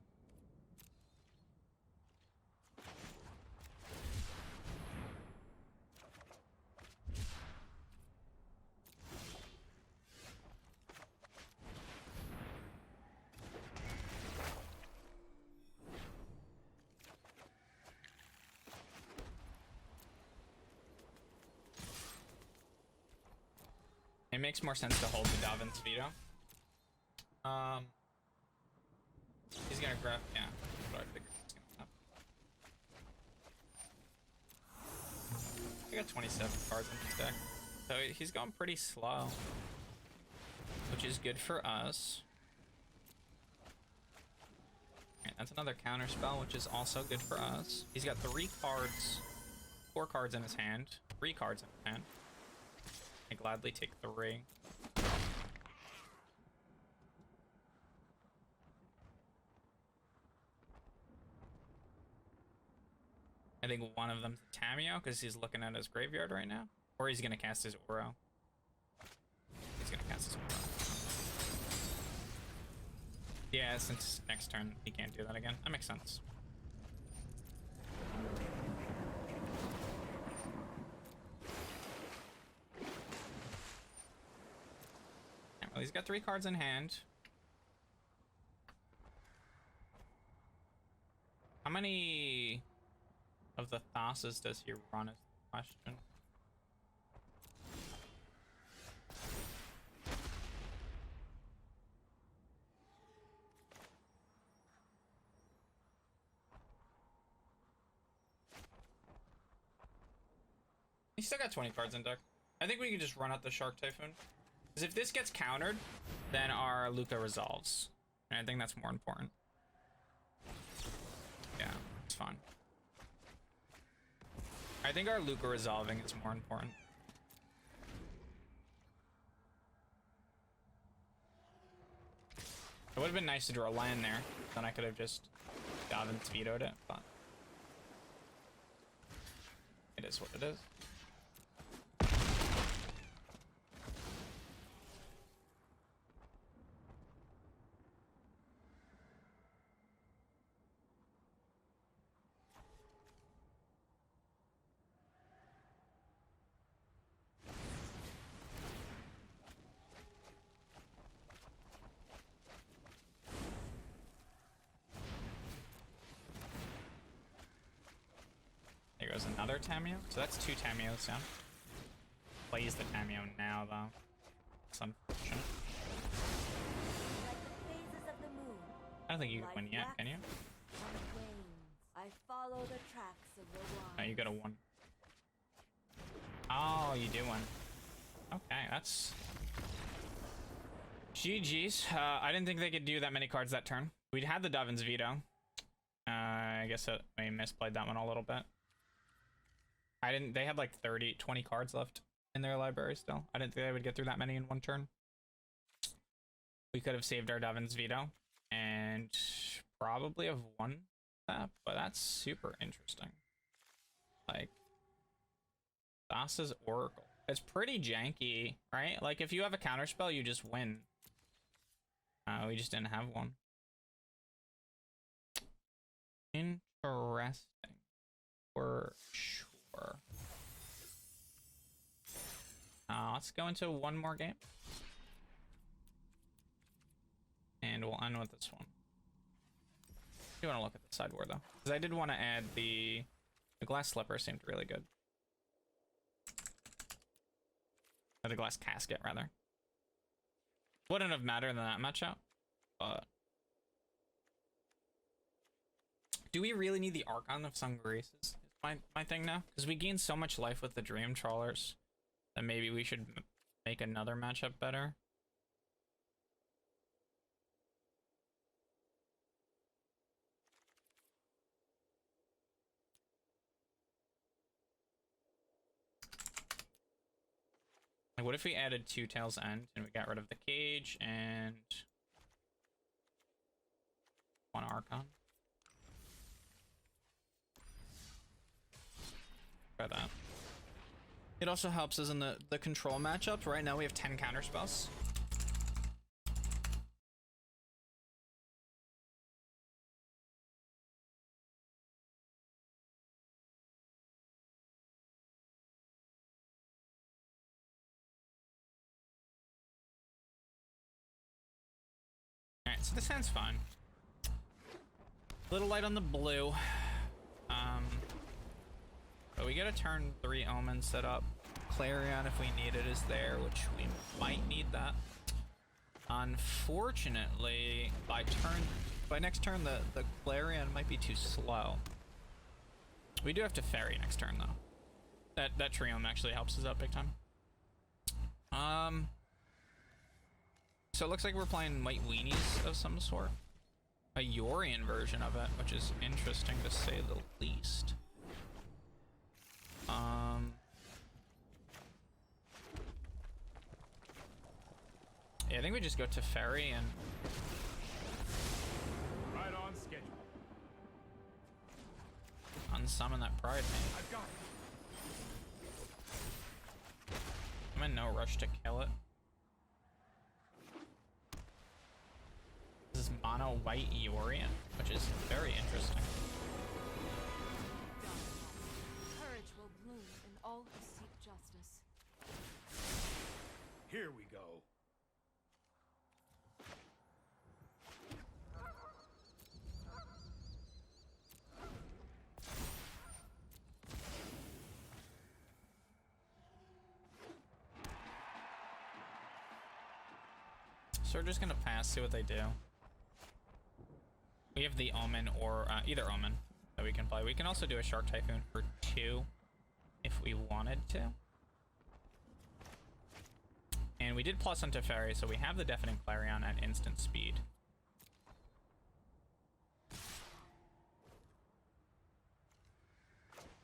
A: makes more sense to hold the Davin's Veto. He's gonna grab, yeah, that's what I figured was gonna happen. I got 27 cards in his deck. So he's going pretty slow, which is good for us. Alright, that's another counter spell, which is also good for us. He's got 4 cards in his hand, 3 cards in his hand. I gladly take 3. I think one of them's Tamio because he's looking at his graveyard right now. Or he's gonna cast his Uro. He's gonna cast his Uro. Yeah, since next turn he can't do that again. That makes sense. Yeah, well, he's got 3 cards in hand. How many of the Thasses does he run is the question. He's still got 20 cards in deck. I think we can just run out the Shark Typhoon. Because if this gets countered, then our Luca resolves. And I think that's more important. Yeah, it's fine. I think our Luca resolving is more important. It would have been nice to draw a land there. Then I could have just Davin's vetoed it, but it is what it is. There goes another Tamio. So that's 2 Tamios down. Plays the Tamio now, though. It's unfortunate.
E: Like the phases of the moon.
A: I don't think you can win yet, can you?
E: On waves, I follow the tracks of the
A: No,
E: wild.
A: you got a 1. Oh, you do win. Okay, that's GG's. I didn't think they could do that many cards that turn. We'd had the Davin's Veto. I guess we misplayed that one a little bit. They had like 20 cards left in their library still. I didn't think they would get through that many in one turn. We could have saved our Davin's Veto and probably have won that, but that's super interesting. Like, Thassa's Oracle. It's pretty janky, right? Like, if you have a counterspell, you just win. We just didn't have one. Interesting. For sure. Let's go into one more game. And we'll end with this one. I do want to look at the sideboard, though. Because I did want to add the glass slipper seemed really good. Or the glass casket, rather. Wouldn't have mattered in that matchup, but... Do we really need the Archon of Sungraces? Is my thing now? Because we gain so much life with the Dream Trawlers that maybe we should make another matchup better. Like, what if we added 2 Tails End and we got rid of the cage and 1 Archon? Try that. It also helps us in the control matchups. Right now we have 10 counter spells. Alright, so this hand's fine. Little light on the blue. But we get a turn 3 Omen set up. Clarion if we need it is there, which we might need that. Unfortunately, by next turn the Clarion might be too slow. We do have to ferry next turn though. That Triome actually helps us out big time. So it looks like we're playing white weenies of some sort. A Yorion version of it, which is interesting to say the least. Yeah, I think we just go to ferry and
D: Right on schedule.
A: unsummon that Pride Mate.
D: I've got it.
A: I'm in no rush to kill it. This is mono white Yorion, which is very interesting.
B: Courage will bloom in all who seek justice.
D: Here we go.
A: So we're just gonna pass, see what they do. We have the Omen or either Omen that we can play. We can also do a Shark Typhoon for 2 if we wanted to. And we did plus on Teferi, so we have the Deafening Clarion at instant speed.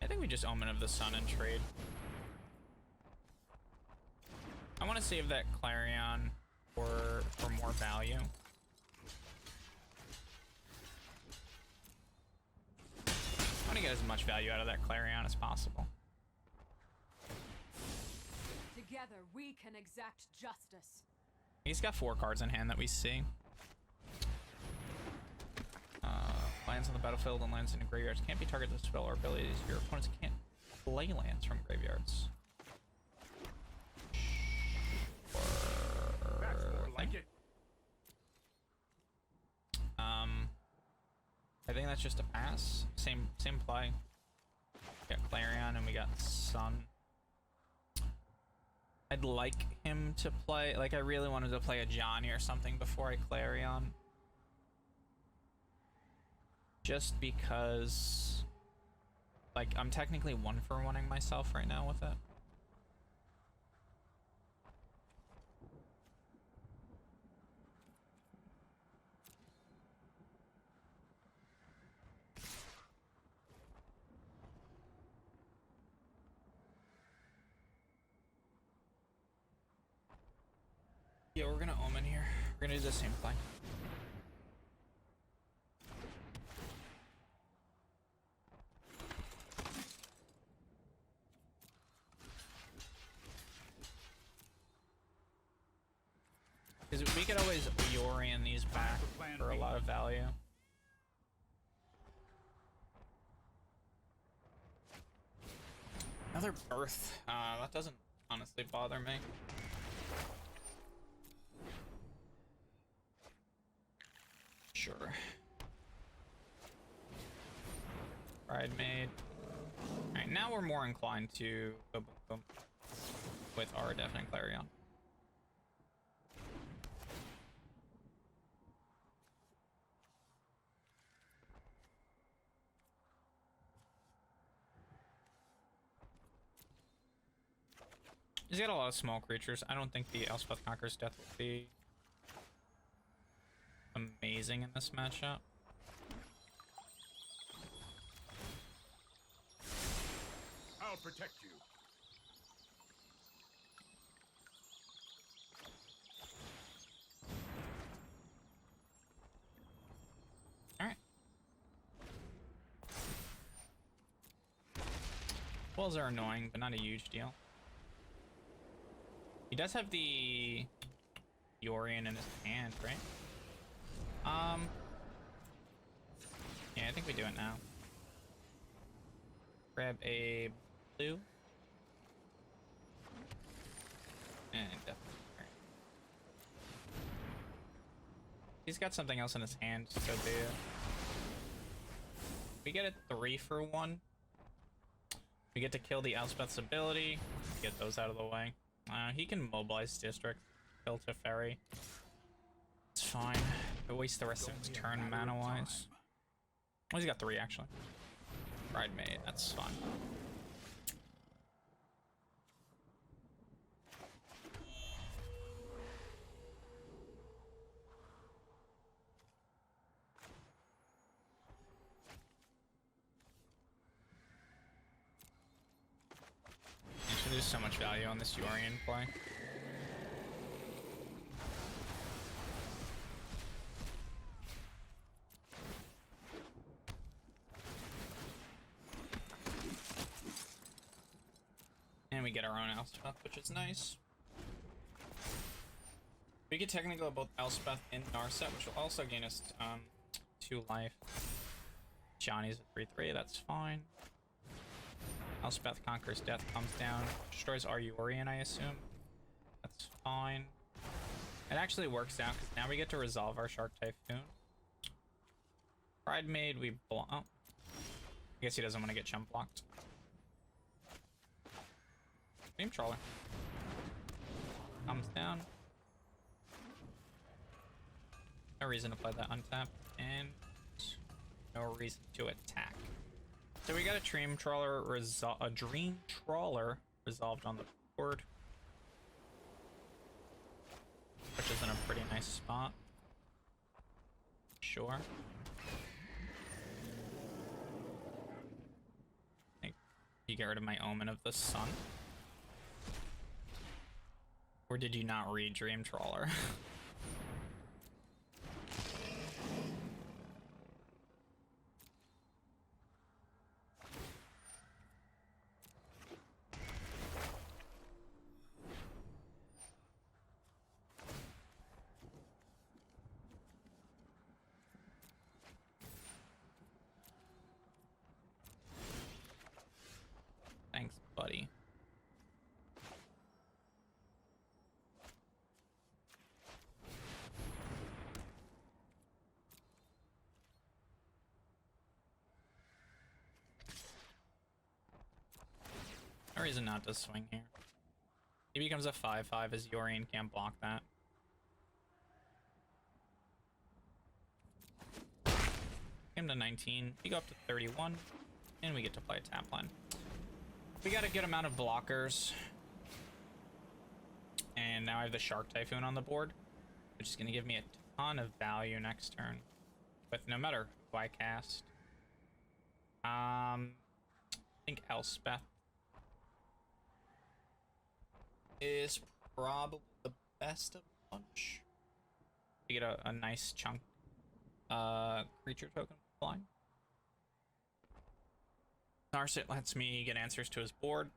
A: I think we just Omen of the Sun and trade. I want to save that Clarion for more value. I want to get as much value out of that Clarion as possible.
B: Together we can exact justice.
A: He's got 4 cards in hand that we see. Lands on the battlefield and lands in graveyards can't be targeted with spell or abilities. Your opponents can't play lands from graveyards.
D: That's more like it.
A: I think that's just a pass. Same play. We got Clarion and we got Sun. I'd like him to play, like I really wanted to play a Johnny or something before I Clarion. Just because, like, I'm technically 1-for-1ing myself right now with it. Yeah, we're gonna Omen here. We're gonna do the same play. Because we could always Yorion these back for a lot of value. Another Birth. That doesn't honestly bother me. Sure. Pride Mate. Alright, now we're more inclined to go boom boom with our Deafening Clarion. He's got a lot of small creatures. I don't think the Elspeth Conqueror's Death will be amazing in this matchup.
D: I'll protect you.
A: Alright. Wells are annoying, but not a huge deal. He does have the Yorion in his hand, right? Yeah, I think we do it now. Grab a blue. And definitely. Right. He's got something else in his hand, so be it. We get a 3-for-1. We get to kill the Elspeth's ability. Get those out of the way. He can mobilize district. Kill Teferi. It's fine. But waste the rest of his turn mana-wise. Oh, he's got 3 actually. Bridemaid, that's fine. There's so much value on this Yorion play. And we get our own Elspeth, which is nice. We could technically go both Elspeth and Narset, which will also gain us 2 life. Johnny's a 3/3, that's fine. Elspeth conquers death, comes down, destroys our Yorion, I assume. That's fine. It actually works out because now we get to resolve our Shark Typhoon. Bridemaid, we block. Oh. I guess he doesn't want to get chump blocked. Dream Trawler. Comes down. No reason to play that untap, and no reason to attack. So we got a Dream Trawler resolved on the board, which is in a pretty nice spot. Sure. I think you get rid of my Omen of the Sun. Or did you not read Dream Trawler? Thanks, buddy. No reason not to swing here. He becomes a 5/5 as Yorion can't block that. Him to 19. We go up to 31. And we get to play a tap line. We got a good amount of blockers. And now I have the Shark Typhoon on the board, which is going to give me a ton of value next turn. With no matter who I cast. I think Elspeth is probably the best of the bunch. You get a nice chunk creature token flying. Narset lets me get answers to his board.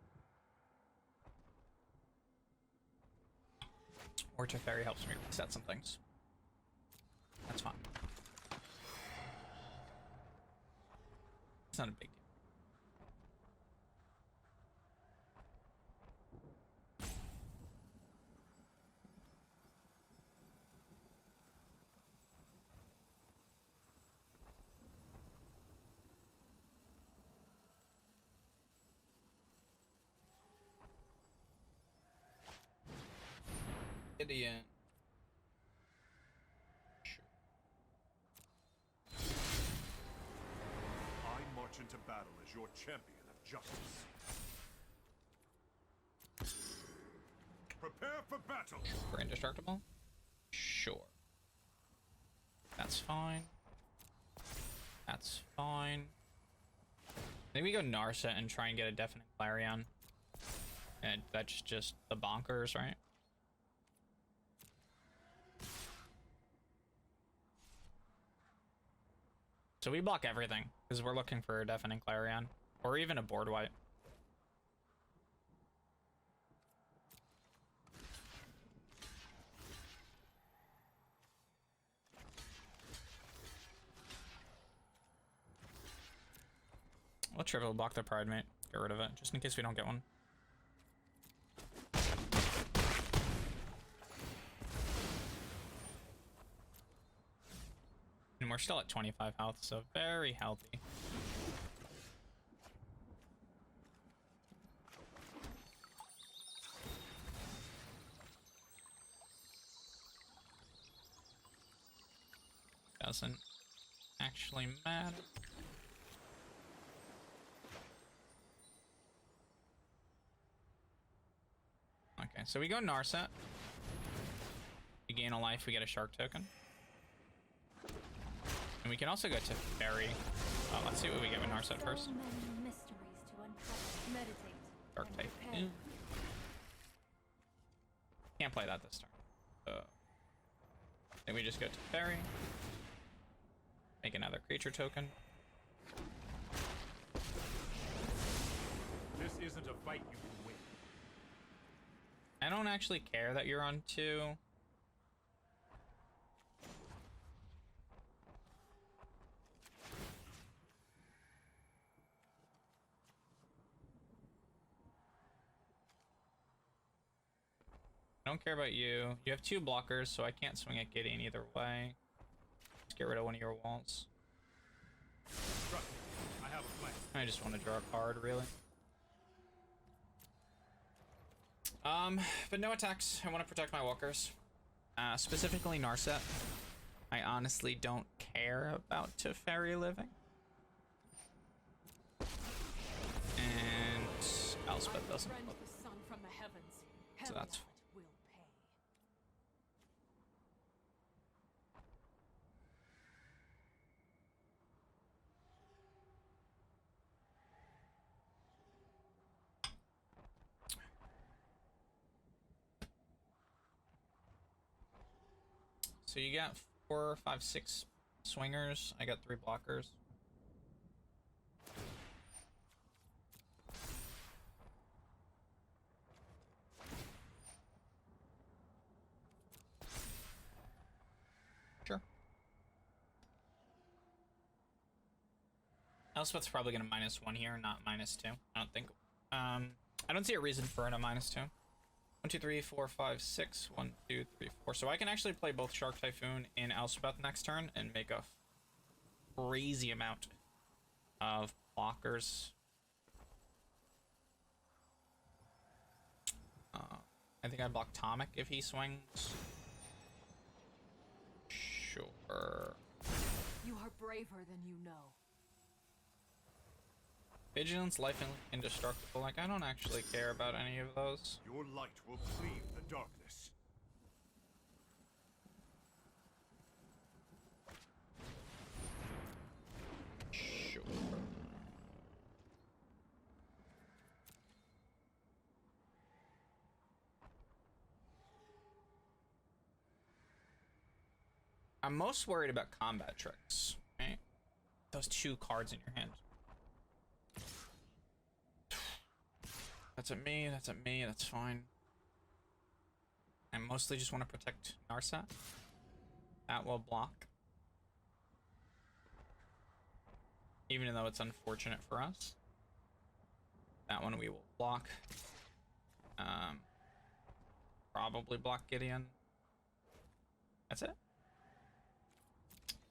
A: Or Teferi helps me reset some things. That's fine. It's not a big deal. Gideon. Sure.
D: I march into battle as your champion of justice. Prepare for battle.
A: For indestructible? Sure. That's fine. That's fine. I think we go Narset and try and get a definite Clarion. And that's just the bonkers, right? So we block everything, because we're looking for a deafening Clarion, or even a board wipe. Let's triple block the Bridemaid. Get rid of it, just in case we don't get one. And we're still at 25 health, so very healthy. doesn't actually matter. Okay, so we go Narset. We gain a life, we get a shark token. And we can also go to Fairy. Let's see what we get with Narset first.
E: So many mysteries to uncover. Meditate.
A: Dark
E: and
A: type.
E: prepare.
A: Can't play that this turn. So then we just go to Fairy. Make another creature token.
D: This isn't a fight you can win.
A: I don't actually care that you're on 2. I don't care about you. You have 2 blockers, so I can't swing at Gideon either way. Let's get rid of one of your walls.
D: Trust me, I have a plan.
A: I just want to draw a card, really. But no attacks. I want to protect my walkers. Specifically Narset. I honestly don't care about Teferi living. And Elspeth doesn't.
B: Friend the sun from the heavens.
A: So that's
B: Heliod will pay.
A: So you got 4, 5, 6 swingers. I got 3 blockers. Sure. Elspeth's probably gonna -1 here, not -2. I don't think. I don't see a reason for it a -2. 1, 2, 3, 4, 5, 6. 1, 2, 3, 4. So I can actually play both Shark Typhoon and Elspeth next turn and make a crazy amount of blockers. I think I block Tomic if he swings. Sure.
B: You are braver than you know.
A: Vigilance, Life, and Indestructible. Like, I don't actually care about any of those.
D: Your light will cleave the darkness.
A: Sure. I'm most worried about combat tricks, right? Those 2 cards in your hand. That's at me, that's at me, that's fine. I mostly just want to protect Narset. That will block. Even though it's unfortunate for us. That one we will block. Probably block Gideon. That's it.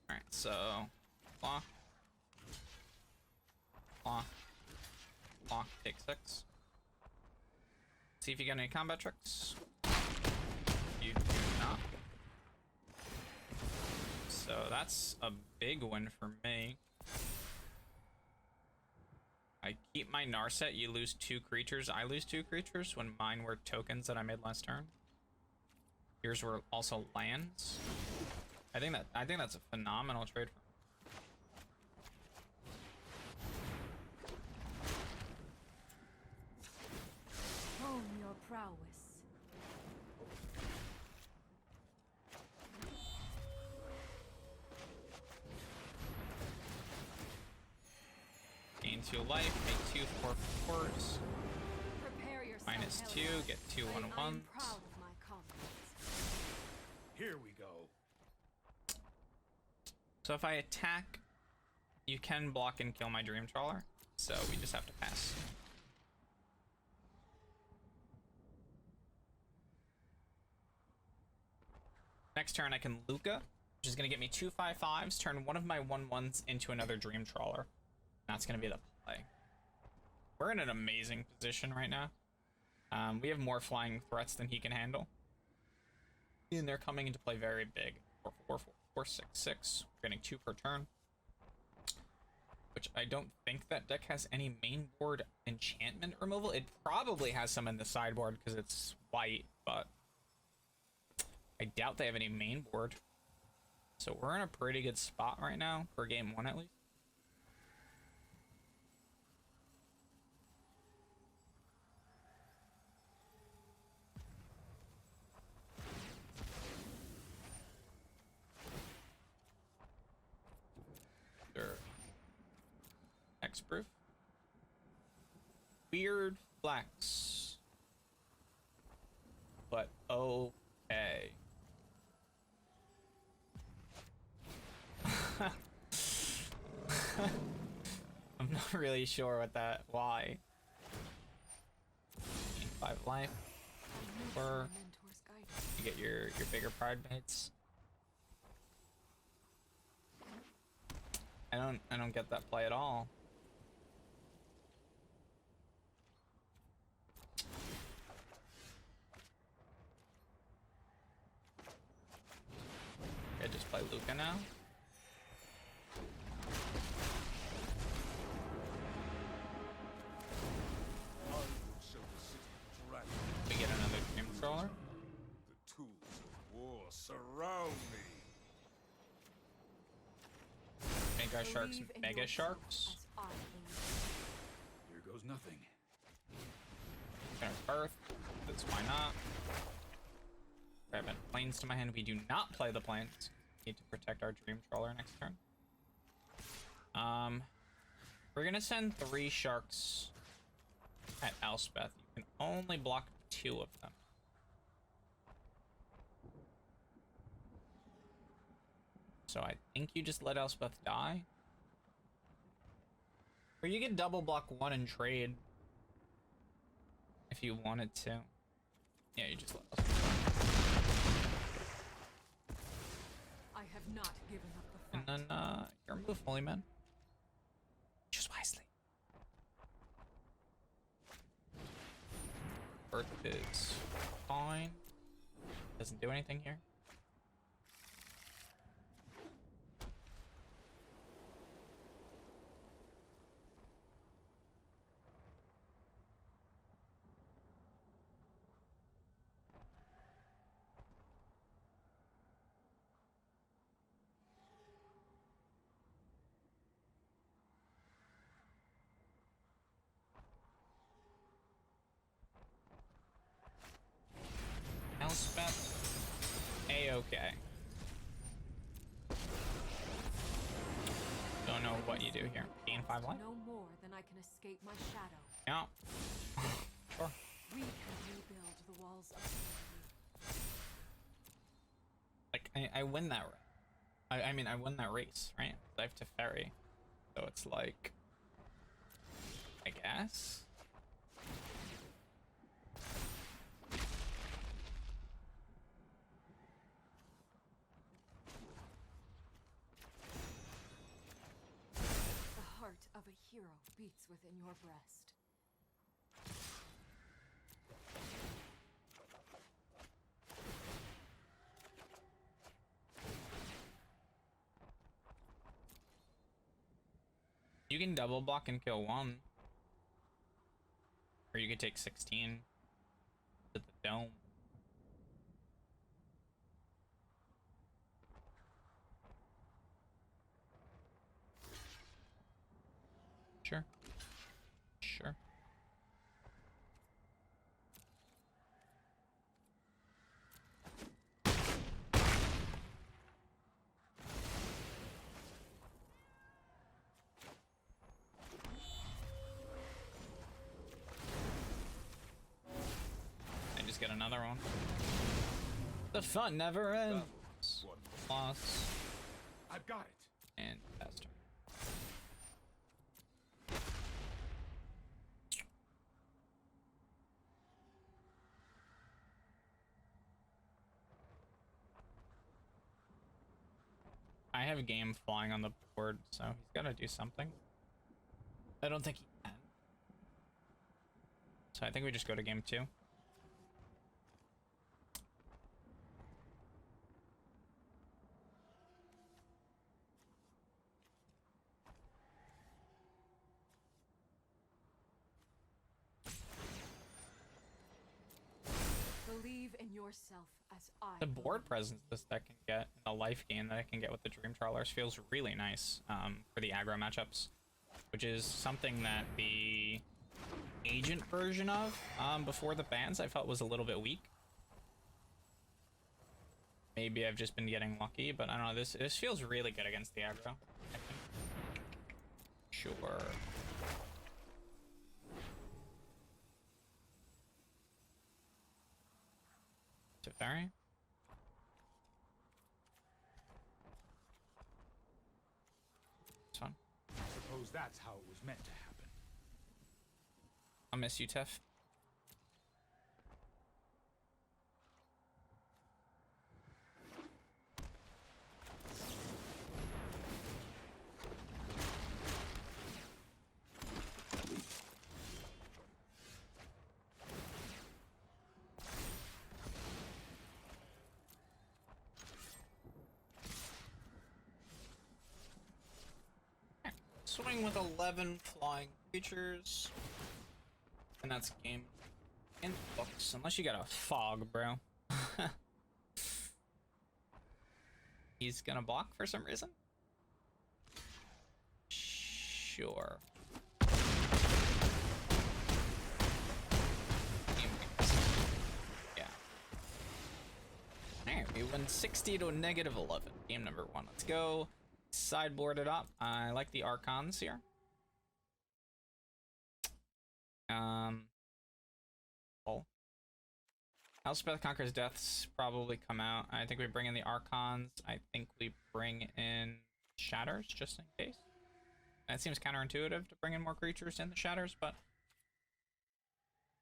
A: Alright, so block. Block. Block, take 6. See if you got any combat tricks. You do not. So that's a big win for me. I keep my Narset, you lose 2 creatures. I lose 2 creatures when mine were tokens that I made last turn. Yours were also lands. I think that's a phenomenal trade for me.
B: Hone your prowess.
A: Gain 2 life, make 2 4/4s.
B: Prepare yourself.
A: -2,
B: Heliod.
A: get 2
B: I am
A: 1/1s.
B: proud of my comrades.
D: Here we go.
A: So if I attack, you can block and kill my Dream Trawler. So we just have to pass. Next turn I can Luca, which is going to get me 2 5/5s, turn one of my 1/1s into another Dream Trawler. That's going to be the play. We're in an amazing position right now. We have more flying threats than he can handle. And they're coming into play very big. 4/4/4. 4/6/6. We're getting 2 per turn. Which I don't think that deck has any main board enchantment removal. It probably has some in the sideboard because it's white, but I doubt they have any main board. So we're in a pretty good spot right now for game 1 at least. Sure. Hexproof. Weird flex. But okay. I'm not really sure what that. Why? 5 life. Or
B: Mentor's guidance.
A: you get your bigger pride mates. I don't get that play at all. I just play Luca now.
C: I will show the city dragon.
A: We get another Dream Controller.
C: The tools of war surround me.
A: Mega Sharks,
B: Believe in
A: Mega
B: yourself
A: Sharks.
B: as I believe.
D: Here goes nothing.
A: Gonna Earth. That's why not. Grabbing planes to my hand. We do not play the planes. Need to protect our Dream Trawler next turn. We're gonna send 3 sharks at Elspeth. You can only block 2 of them. So I think you just let Elspeth die. Or you can double block 1 and trade. If you wanted to. Yeah, you just let Elspeth
B: I have not given up the
A: die.
B: fight.
A: And then, your move, Holy Man. Choose wisely. Earth is fine. Doesn't do anything here. Elspeth, A-okay. Don't know what you do here. Gain 5 life?
B: No more than I can escape my shadow.
A: Yeah. Sure.
B: We can rebuild the walls of humanity.
A: Like, I win that I mean, I win that race, right? I have to ferry. So it's like, I guess.
B: The heart of a hero beats within your breast.
A: You can double block and kill 1. Or you could take 16 to the dome. Sure. Sure. I just get another one. The fun never ends. Loss
D: I've got it.
A: and faster. I have a game flying on the board, so he's got to do something. I don't think he can. So I think we just go to game 2.
B: in yourself as I
A: The board
B: believe.
A: presence this deck can get, and the life gain that I can get with the Dream Trawlers feels really nice for the aggro matchups, which is something that the agent version of before the bans I felt was a little bit weak. Maybe I've just been getting lucky, but I don't know. This feels really good against the aggro, I think. Sure. Teferi? It's fun.
D: Suppose that's how it was meant to happen.
A: I'll miss you, Tef. Swing with 11 flying creatures. And that's game in the books. Unless you got a fog, bro. He's gonna block for some reason? Sure. Yeah. Alright, we went 60 to a negative 11. Game number 1. Let's go. Sideboard it up. I like the Archons here. Oh. Elspeth Conquers Deaths probably come out. I think we bring in the Archons. I think we bring in Shatters, just in case. That seems counterintuitive to bring in more creatures in the Shatters, but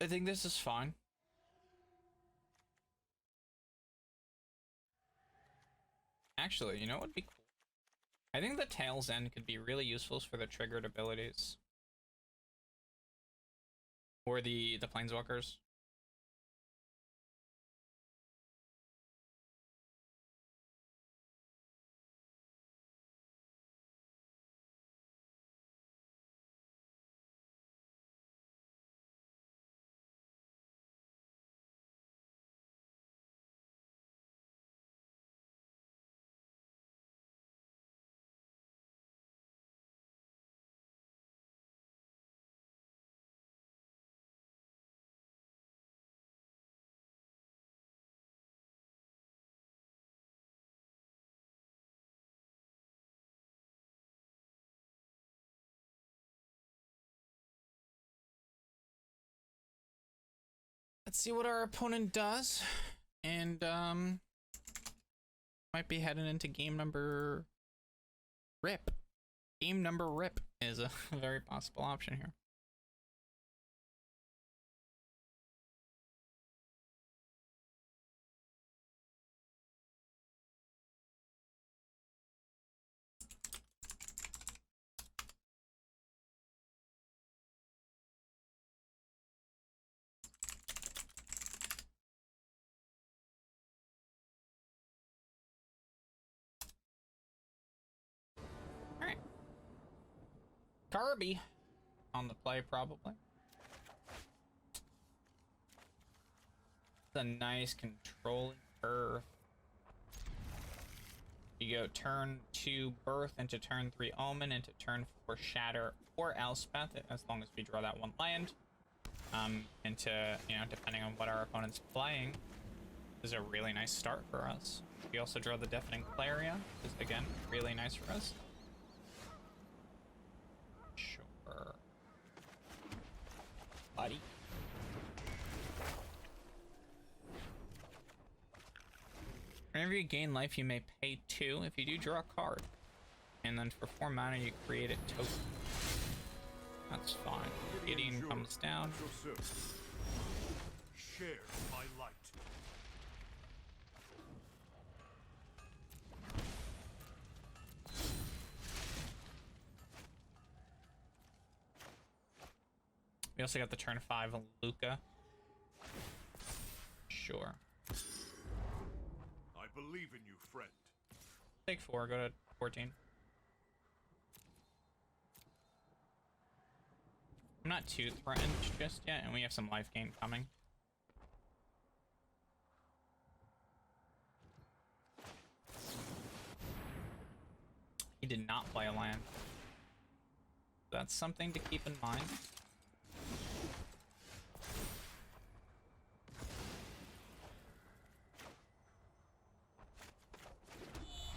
A: I think this is fine. Actually, you know what would be cool? I think the Tail's End could be really useful for the triggered abilities. Or the Planeswalkers. Let's see what our opponent does. And, might be heading into game number RIP. Game number RIP is a very possible option here. Alright. Kirby on the play, probably. It's a nice controlling curve. You go turn 2 Birth into turn 3 Omen into turn 4 Shatter or Elspeth, as long as we draw that one land. Into, you know, depending on what our opponent's playing, this is a really nice start for us. We also draw the Deafening Claria, which is, again, really nice for us. Sure. Buddy. Whenever you gain life, you may pay 2 if you do draw a card. And then for 4 mana, you create a token. That's fine. Gideon comes down.
D: Share my light.
A: We also got the turn 5 Luca. Sure.
C: I believe in you, friend.
A: Take 4, go to 14. I'm not too threatened just yet, and we have some life gain coming. He did not play a land. That's something to keep in mind.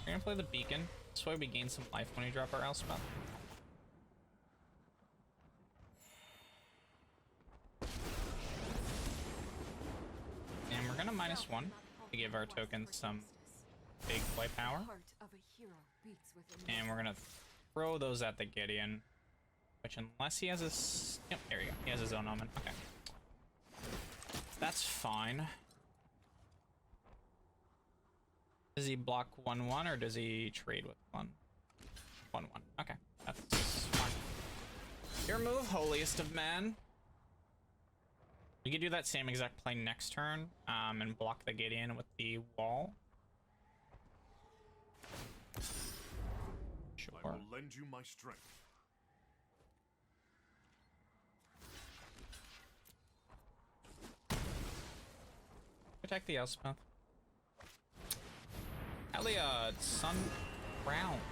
A: We're gonna play the beacon. This way we gain some life when we drop our Elspeth. And we're gonna -1 to give our tokens some big play power.
B: The heart of a hero beats within me.
A: And we're gonna throw those at the Gideon. Which, unless he has a... Yep, there you go. He has his own omen. Okay. That's fine. Does he block 1/1 or does he trade with 1/1? Okay, that's fine. Your move, holiest of men. You could do that same exact play next turn, and block the Gideon with the wall. Sure.
C: I will lend you my strength.
A: Protect the Elspeth. Eliod, Sun Round.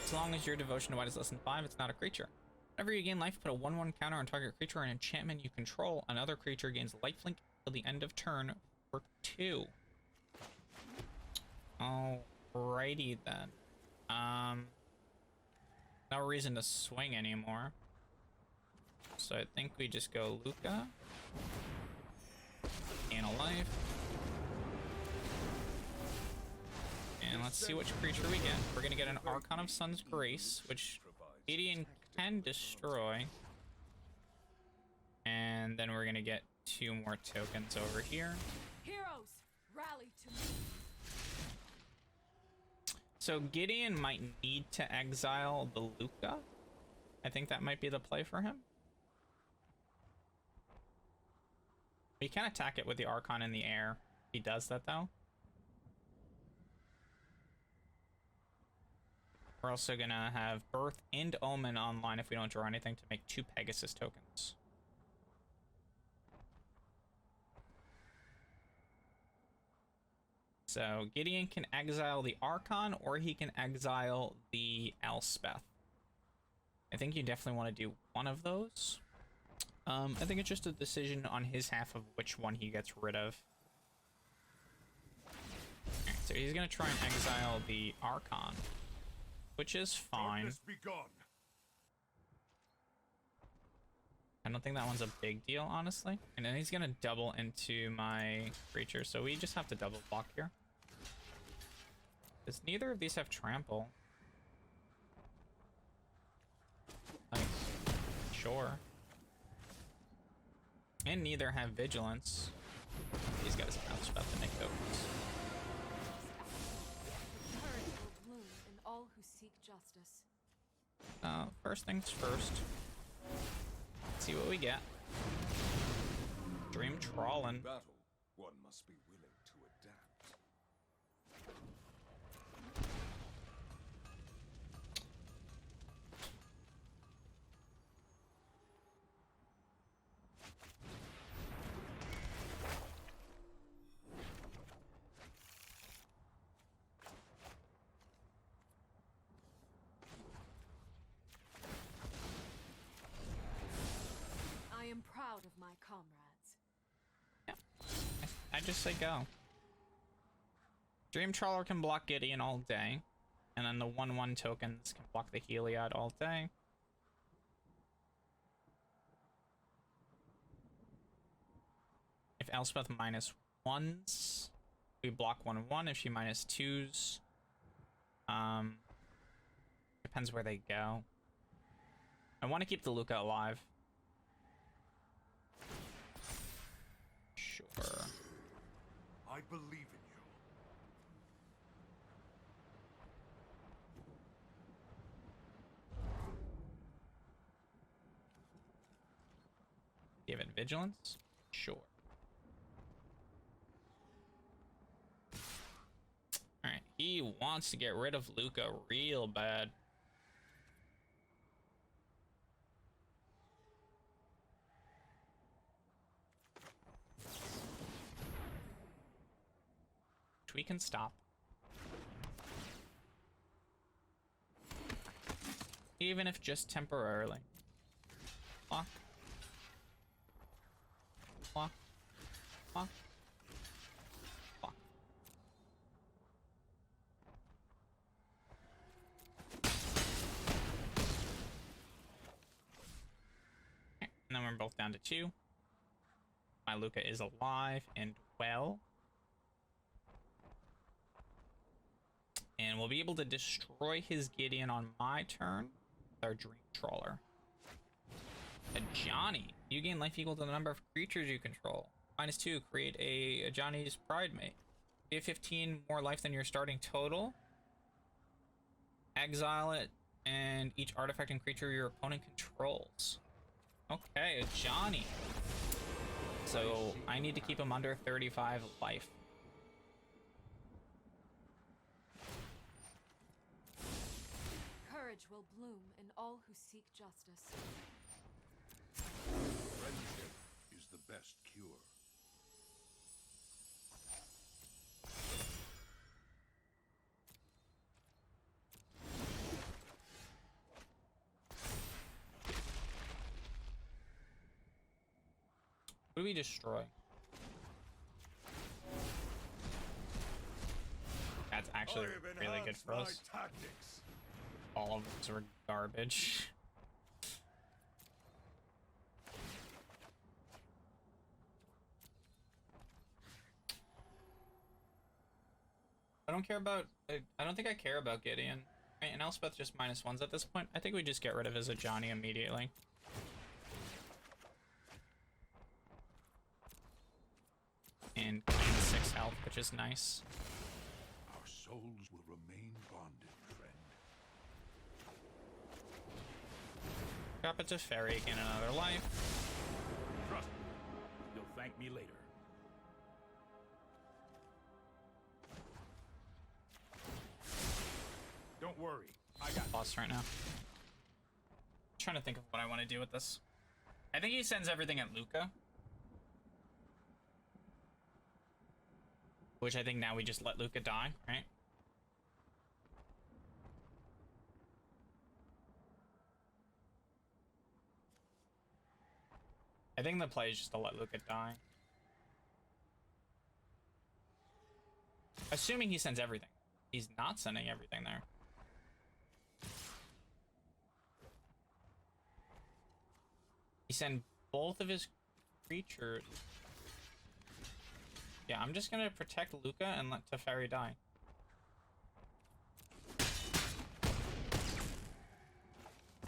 A: As long as your devotion to white is less than 5, it's not a creature. Whenever you gain life, put a 1/1 counter on target creature or an enchantment you control. Another creature gains lifelink till the end of turn for 2. Alrighty then. No reason to swing anymore. So I think we just go Luca. Gain a life. And let's see which creature we get. We're gonna get an Archon of Sun's Grace, which Gideon can destroy. And then we're gonna get 2 more tokens over here.
B: Heroes, rally to me.
A: So Gideon might need to exile the Luca. I think that might be the play for him. We can attack it with the Archon in the air. He does that though. We're also gonna have Birth and Omen online if we don't draw anything to make 2 Pegasus tokens. So Gideon can exile the Archon or he can exile the Elspeth. I think you definitely want to do one of those. I think it's just a decision on his half of which one he gets rid of. Alright, so he's gonna try and exile the Archon, which is fine.
C: Darkness be gone.
A: I don't think that one's a big deal, honestly. And then he's gonna double into my creature, so we just have to double block here. Does neither of these have trample? Like, sure. And neither have vigilance. These guys have Elspeth to make tokens.
B: Courage will bloom in all who seek justice.
A: First things first. Let's see what we get. Dream trawling.
C: Battle, one must be willing to adapt.
B: I am proud of my comrades.
A: I just say go. Dream Trawler can block Gideon all day. And then the 1/1 tokens can block the Heliod all day. If Elspeth -1s, we block 1/1. If she -2s, depends where they go. I want to keep the Luca alive. Sure.
C: I believe in you.
A: Give it vigilance? Sure. Alright, he wants to get rid of Luca real bad. Which we can stop. even if just temporarily. Walk. Walk. Walk. Walk. Okay, and then we're both down to 2. My Luca is alive and well. And we'll be able to destroy his Gideon on my turn with our Dream Trawler. A Johnny. You gain life equal to the number of creatures you control. -2. Create a Johnny's Pride Mate. You have 15 more life than your starting total. Exile it, and each artifact and creature your opponent controls. Okay, a Johnny. So I need to keep him under 35 life.
B: Courage will bloom in all who seek justice.
C: Friendship is the best cure.
A: What do we destroy? That's actually really good for us.
C: Tactics.
A: All of those are garbage. I don't care about... I don't think I care about Gideon. Right, and Elspeth just -1s at this point. I think we just get rid of his Ajani immediately. And 6 health, which is nice.
C: Our souls will remain bonded, friend.
A: Drop it to Fairy, gain another life.
D: Trust me. You'll thank me later. Don't worry. I got
A: Lost right now. Trying to think of what I want to do with this. I think he sends everything at Luca. Which I think now we just let Luca die, right? I think the play is just to let Luca die. Assuming he sends everything. He's not sending everything there. He sent both of his creatures. Yeah, I'm just gonna protect Luca and let Teferi die.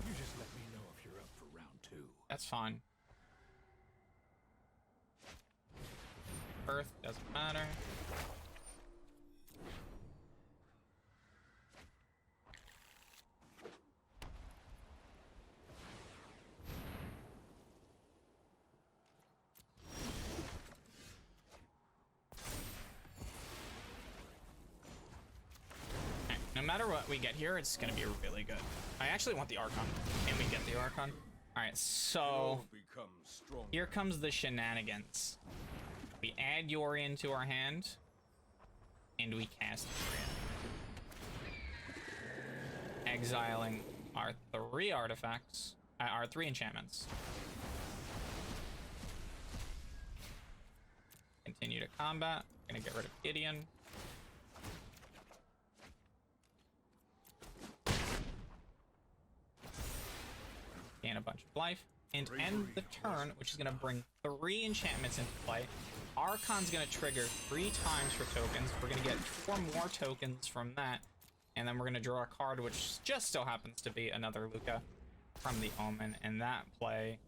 D: You just let me know if you're up for round 2.
A: That's fine. Earth doesn't matter. No matter what we get here, it's gonna be really good. I actually want the Archon, and we get the Archon. Alright, so
C: Become strong.
A: here comes the shenanigans. We add Yorion to our hand, and we cast Yorion. Exiling our 3 artifacts, our 3 enchantments. Continue to combat. Gonna get rid of Gideon. Gain a bunch of life, and end the turn, which is going to bring 3 enchantments into play. Archon's going to trigger 3 times for tokens. We're going to get 4 more tokens from that, and then we're going to draw a card, which just so happens to be another Luca from the Omen, and that play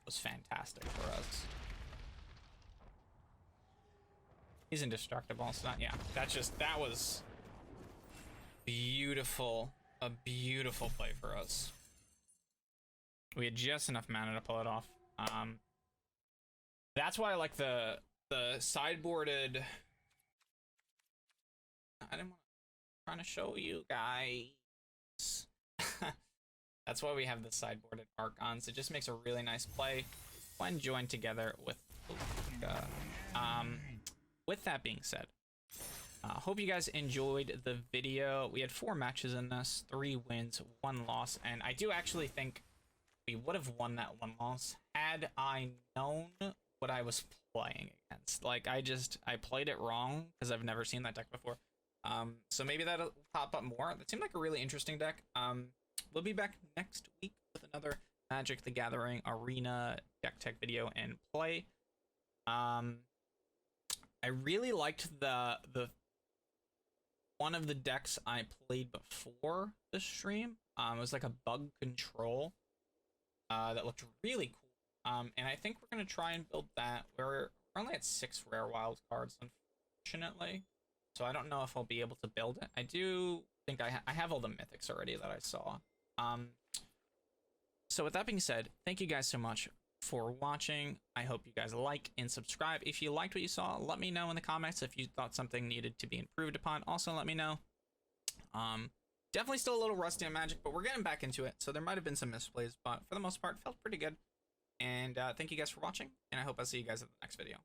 A: was fantastic for us. He's indestructible, so not, yeah, that was beautiful, a beautiful play for us. We had just enough mana to pull it off. That's why I like the sideboarded. I didn't want trying to show you guys. That's why we have the sideboarded Archons. It just makes a really nice play when joined together with Luca. With that being said, Hope you guys enjoyed the video. We had 4 matches in this, 3 wins, 1 loss, and I do actually think we would have won that 1 loss had I known what I was playing against. Like, I played it wrong because I've never seen that deck before. So maybe that'll pop up more. That seemed like a really interesting deck. We'll be back next week with another Magic the Gathering Arena deck tech video and play. I really liked the one of the decks I played before the stream. It was like a bug control that looked really cool. And I think we're gonna try and build that. We're only at 6 rare wild cards, unfortunately, so I don't know if I'll be able to build it. I do think I have all the mythics already that I saw. So with that being said, thank you guys so much for watching. I hope you guys like and subscribe. If you liked what you saw, let me know in the comments. If you thought something needed to be improved upon, also let me know. Definitely still a little rusty on Magic, but we're getting back into it, so there might have been some misplays, but for the most part, felt pretty good. And thank you guys for watching, and I hope I'll see you guys in the next video.